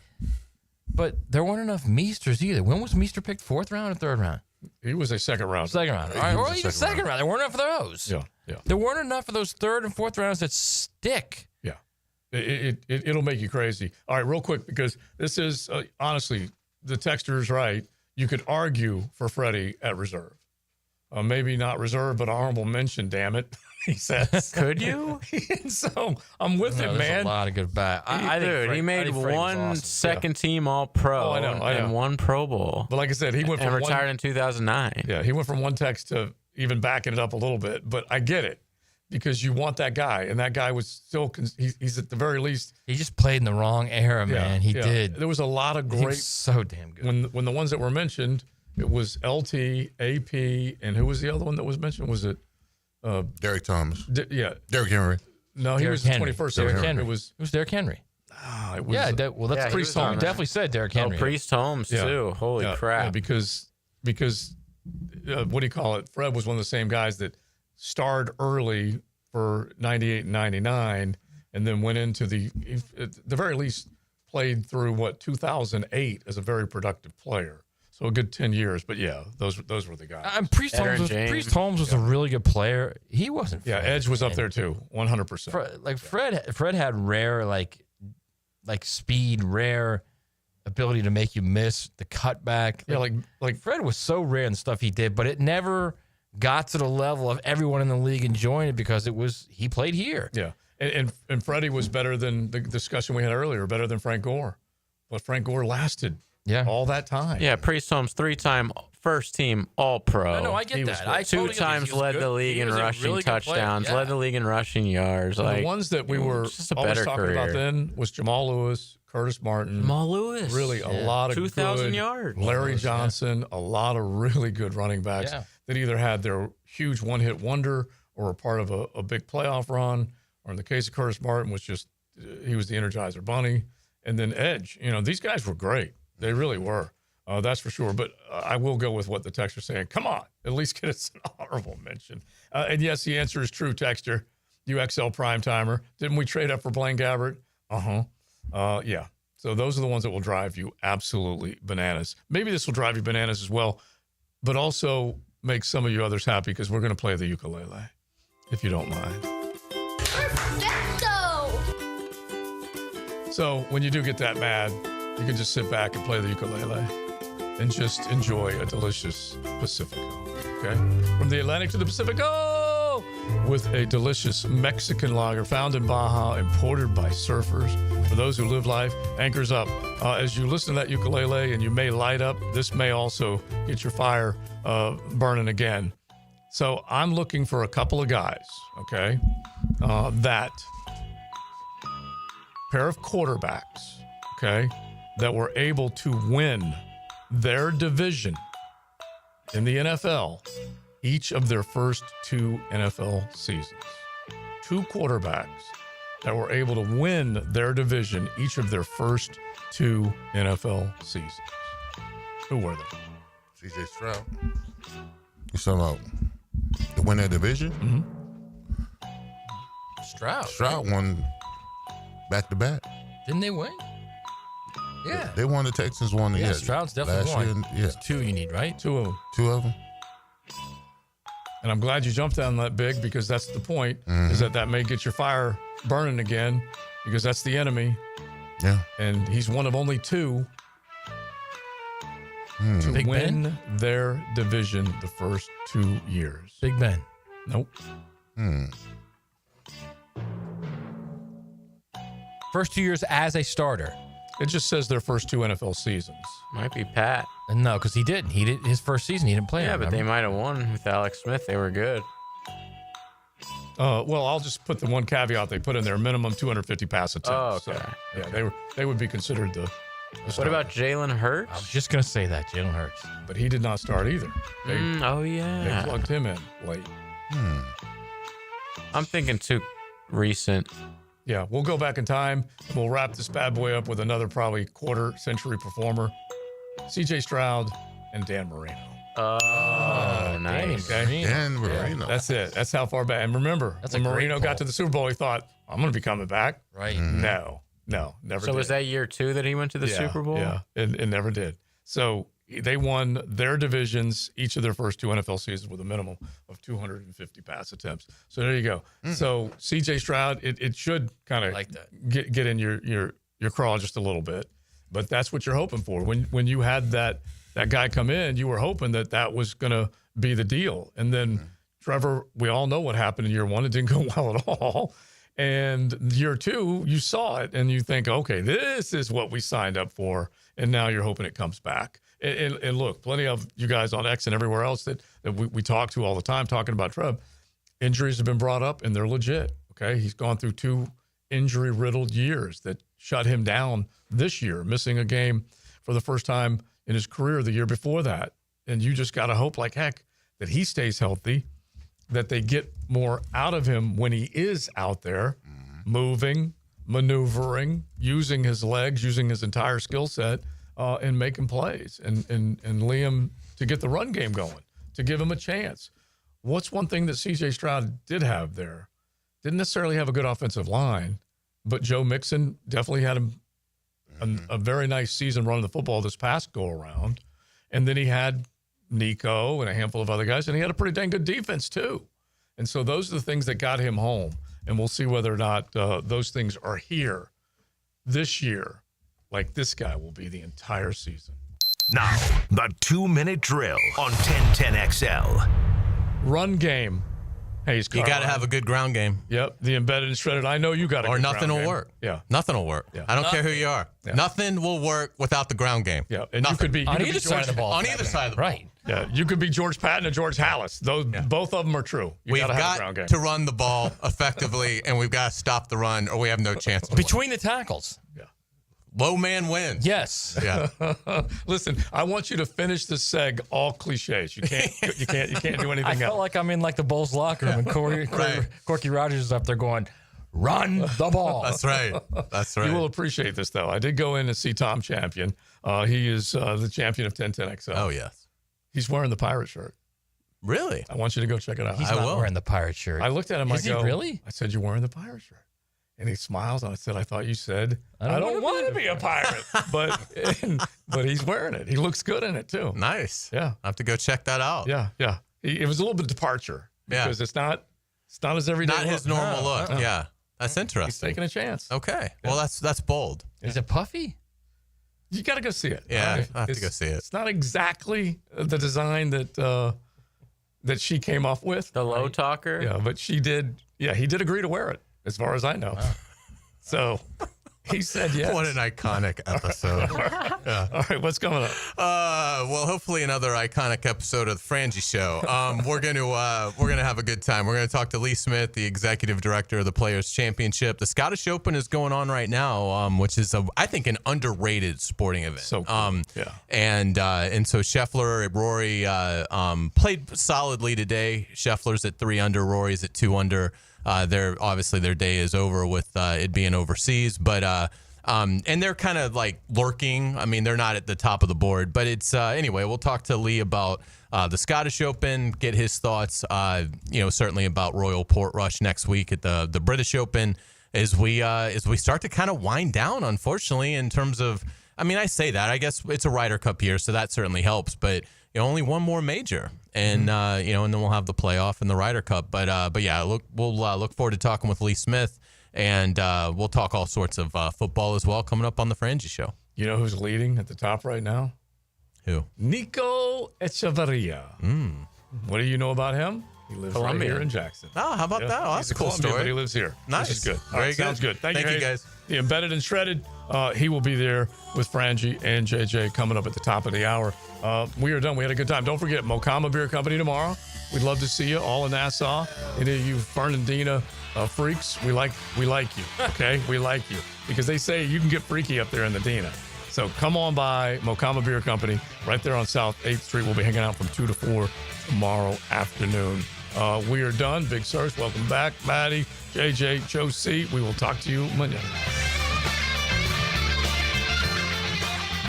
But there weren't enough Meisters either. When was Meister picked? 4th round or 3rd round? He was a second round. Second round. All right, or even second round. There weren't enough of those. Yeah. There weren't enough of those 3rd and 4th rounds that stick. Yeah. It'll make you crazy. All right, real quick, because this is honestly, the texter is right. You could argue for Freddie at reserve. Maybe not reserve, but honorable mention, damn it. He says. Could you? So I'm with him, man. There's a lot of good bat. He made one second team All-Pro and one Pro Bowl. But like I said, he went from retired in 2009. Yeah, he went from one text to even backing it up a little bit. But I get it because you want that guy, and that guy was still. He's at the very least. He just played in the wrong era, man. He did. There was a lot of great. He was so damn good. When the ones that were mentioned, it was LT, AP, and who was the other one that was mentioned? Was it? Derek Thomas. Derek Henry. No, he was the 21st century. It was Derek Henry. It was, that's Priest Holmes. Definitely said Derek Henry. Oh, Priest Holmes too. Holy crap! Yeah, because what do you call it? Fred was one of the same guys that starred early for 98 and 99, and then went into at the very least played through 2008 as a very productive player. So a good 10 years. But, yeah, those were the guys. And Priest Holmes was a really good player. He wasn't. Yeah, Edge was up there, too, 100%. Fred had rare, like speed, rare ability to make you miss the cutback. Yeah, like Fred was so rare in the stuff he did, but it never got to the level of everyone in the league enjoying it because he played here. Yeah, and Freddie was better than the discussion we had earlier, better than Frank Gore. But Frank Gore lasted all that time. Yeah, Priest Holmes, 3-time first-team All-Pro. No, I get that. I Two times led the league in rushing touchdowns, led the league in rushing yards. So the ones that we were always talking about then was Jamal Lewis, Curtis Martin. Jamal Lewis. Really a lot of 2,000 good. yards. Larry Johnson, a lot of really good running backs that either had their huge one-hit wonder or were part of a big playoff run, or in the case of Curtis Martin, he was the Energizer Bunny. And then Edge. These guys were great. They really were. That's for sure. But I will go with what the texter's saying. Come on. At least get us an honorable mention. And yes, the answer is true, texter. UXL Primetimer. Didn't we trade up for Blaine Gabbert? Yeah. So those are the ones that will drive you absolutely bananas. Maybe this will drive you bananas as well, but also make some of you others happy because we're going to play the ukulele, if you don't mind. Perfecto! So when you do get that mad, you can just sit back and play the ukulele and just enjoy a delicious Pacifico, okay? From the Atlantic to the Pacifico, with a delicious Mexican lager found in Baja, imported by surfers. For those who live life, anchors up. As you listen to that ukulele and you may light up, this may also get your fire burning again. So I'm looking for a couple of guys, okay, that pair of quarterbacks, okay, that were able to win their division in the NFL each of their first 2 NFL seasons. 2 quarterbacks that were able to win their division each of their first 2 NFL seasons. Who were they? C.J. Stroud. You talking about to win their division? Mm-hmm. Stroud won back-to-back. Didn't they win? Yeah. They won. The Texans won the year. Stroud's definitely won. There's 2 you need, right? 2 of them. 2 of them. And I'm glad you jumped on that, Big, because that's the point, is that may get your fire burning again, because that's the enemy. Yeah. And he's one of only 2 to Big win Ben? their division the first 2 years. Big Ben. Nope. First 2 years as a starter. It just says their first 2 NFL seasons. Might be Pat. No, because he didn't. He did his first season. He didn't play. Yeah, but they might have won with Alex Smith. They were good. Well, I'll just put the one caveat they put in there: minimum 250 pass attempts. Oh, okay. So, yeah, they would be considered the What about Jalen Hurts? I was just gonna say that Jalen Hurts, but he did not start either. Oh yeah, they plugged him in late. I'm thinking too recent. Yeah, we'll go back in time. We'll wrap this bad boy up with another probably quarter-century performer, C.J. Stroud and Dan Marino. Oh, nice. Okay? Dan Marino. Yeah, that's it. That's how far back. And remember, when Marino got to the Super Bowl, he thought, I'm going to be coming back. Right. No, never did. So was that year 2 that he went to the Super Bowl? Yeah, it never did. So they won their divisions, each of their first 2 NFL seasons, with a minimum of 250 pass attempts. So there you go. So C.J. Stroud, it should kind of like that. get in your craw just a little bit, but that's what you're hoping for. When you had that guy come in, you were hoping that was going to be the deal. And then Trevor, we all know what happened in year 1. It didn't go well at all. And year 2, you saw it and you think, okay, this is what we signed up for. And now you're hoping it comes back. And look, plenty of you guys on X and everywhere else that we talk to all the time talking about Trev, injuries have been brought up and they're legit. Okay. He's gone through 2 injury-riddled years that shut him down this year, missing a game for the first time in his career the year before that. And you just got to hope like heck that he stays healthy, that they get more out of him when he is out there, moving, maneuvering, using his legs, using his entire skill set, and making plays, and Liam to get the run game going, to give him a chance. What's one thing that C.J. Stroud did have there? Didn't necessarily have a good offensive line, but Joe Mixon definitely had a very nice season running the football this past go-around. And then he had Nico and a handful of other guys, and he had a pretty dang good defense too. And so those are the things that got him home. And we'll see whether or not those things are here this year, like this guy will be the entire season. Now, the 2-minute drill on 1010XL. Run game. Hayes You got to have a good ground game. Yep. The embedded and shredded. I know you got a or good nothing ground will game. work. Yeah. Nothing will work. Yeah. I don't care who you are. Yeah. Nothing will work without the ground game. Yeah. And nothing. you could be on either side of the ball. On either side of the ball. Right. Yeah. You could be George Patton and George Hallis. Both of them are true. We've have a got ground game. to run the ball effectively, and we've got to stop the run, or we have no chance. Between the tackles. Yeah. Low man wins. Yes. Yeah. Listen, I want you to finish this seg all cliches. You can't do anything I else. felt like I'm in like the Bulls locker room and Corky Rogers is up there going, run the ball. That's right. That's right. You will appreciate this, though. I did go in to see Tom Champion. He is the champion of 1010XL. Oh, yes. He's wearing the pirate shirt. Really? I want you to go check it out. He's not wearing the pirate shirt. I looked at him. Is he really? I said, you're wearing the pirate shirt. And he smiles, and I said, I thought you said, I don't want to be a pirate. but he's wearing it. He looks good in it, too. Nice. Yeah. I have to go check that out. Yeah, yeah. It was a little bit of departure. Yeah. Because it's not as everyday Not his look. normal look. No. Yeah. That's interesting. He's taking a chance. Okay. Well, that's bold. Is it puffy? You got to go see it. Yeah, I have to go see it. It's not exactly the design that she came up with. The low talker? Yeah, but she did. Yeah, he did agree to wear it, as far as I know. Wow. So he said yes. What an iconic episode. Yeah. All right, what's coming up? Well, hopefully another iconic episode of the Frangie Show. We're gonna have a good time. We're gonna talk to Lee Smith, the executive director of the Players Championship. The Scottish Open is going on right now, which is I think an underrated sporting event. So cool. Yeah. And so Scheffler, Rory played solidly today. Scheffler's at 3 under, Rory's at 2 under. Their day is over with it being overseas, but and they're kind of like lurking. I mean, they're not at the top of the board, but it's anyway. We'll talk to Lee about the Scottish Open, get his thoughts. Certainly about Royal Portrush next week at the British Open as we start to kind of wind down. Unfortunately, in terms of, I mean, I say that I guess it's a Ryder Cup year, so that certainly helps, but. Only one more major, and and then we'll have the playoff and the Ryder Cup. But yeah, we'll look forward to talking with Lee Smith, and we'll talk all sorts of football as well coming up on the Frangie Show. You know who's leading at the top right now? Who? Nico Echeverria. What do you know about him? He lives right here in Jackson. Oh, how about that? Oh, that's a cool story. But he lives here. Nice. Which is good. Very good. Sounds good. Thank you, guys. The Embedded and Shredded, he will be there with Frangie and JJ coming up at the top of the hour. We are done. We had a good time. Don't forget, Mokama Beer Company tomorrow. We'd love to see you all in Nassau. Any of you Fernandina freaks, we like you, okay? We like you. Because they say you can get freaky up there in the Dina. So come on by Mokama Beer Company right there on South 8th Street. We'll be hanging out from 2 to 4 tomorrow afternoon. We are done. Big Sirs, welcome back. Maddie, JJ, Joe C. We will talk to you Monday.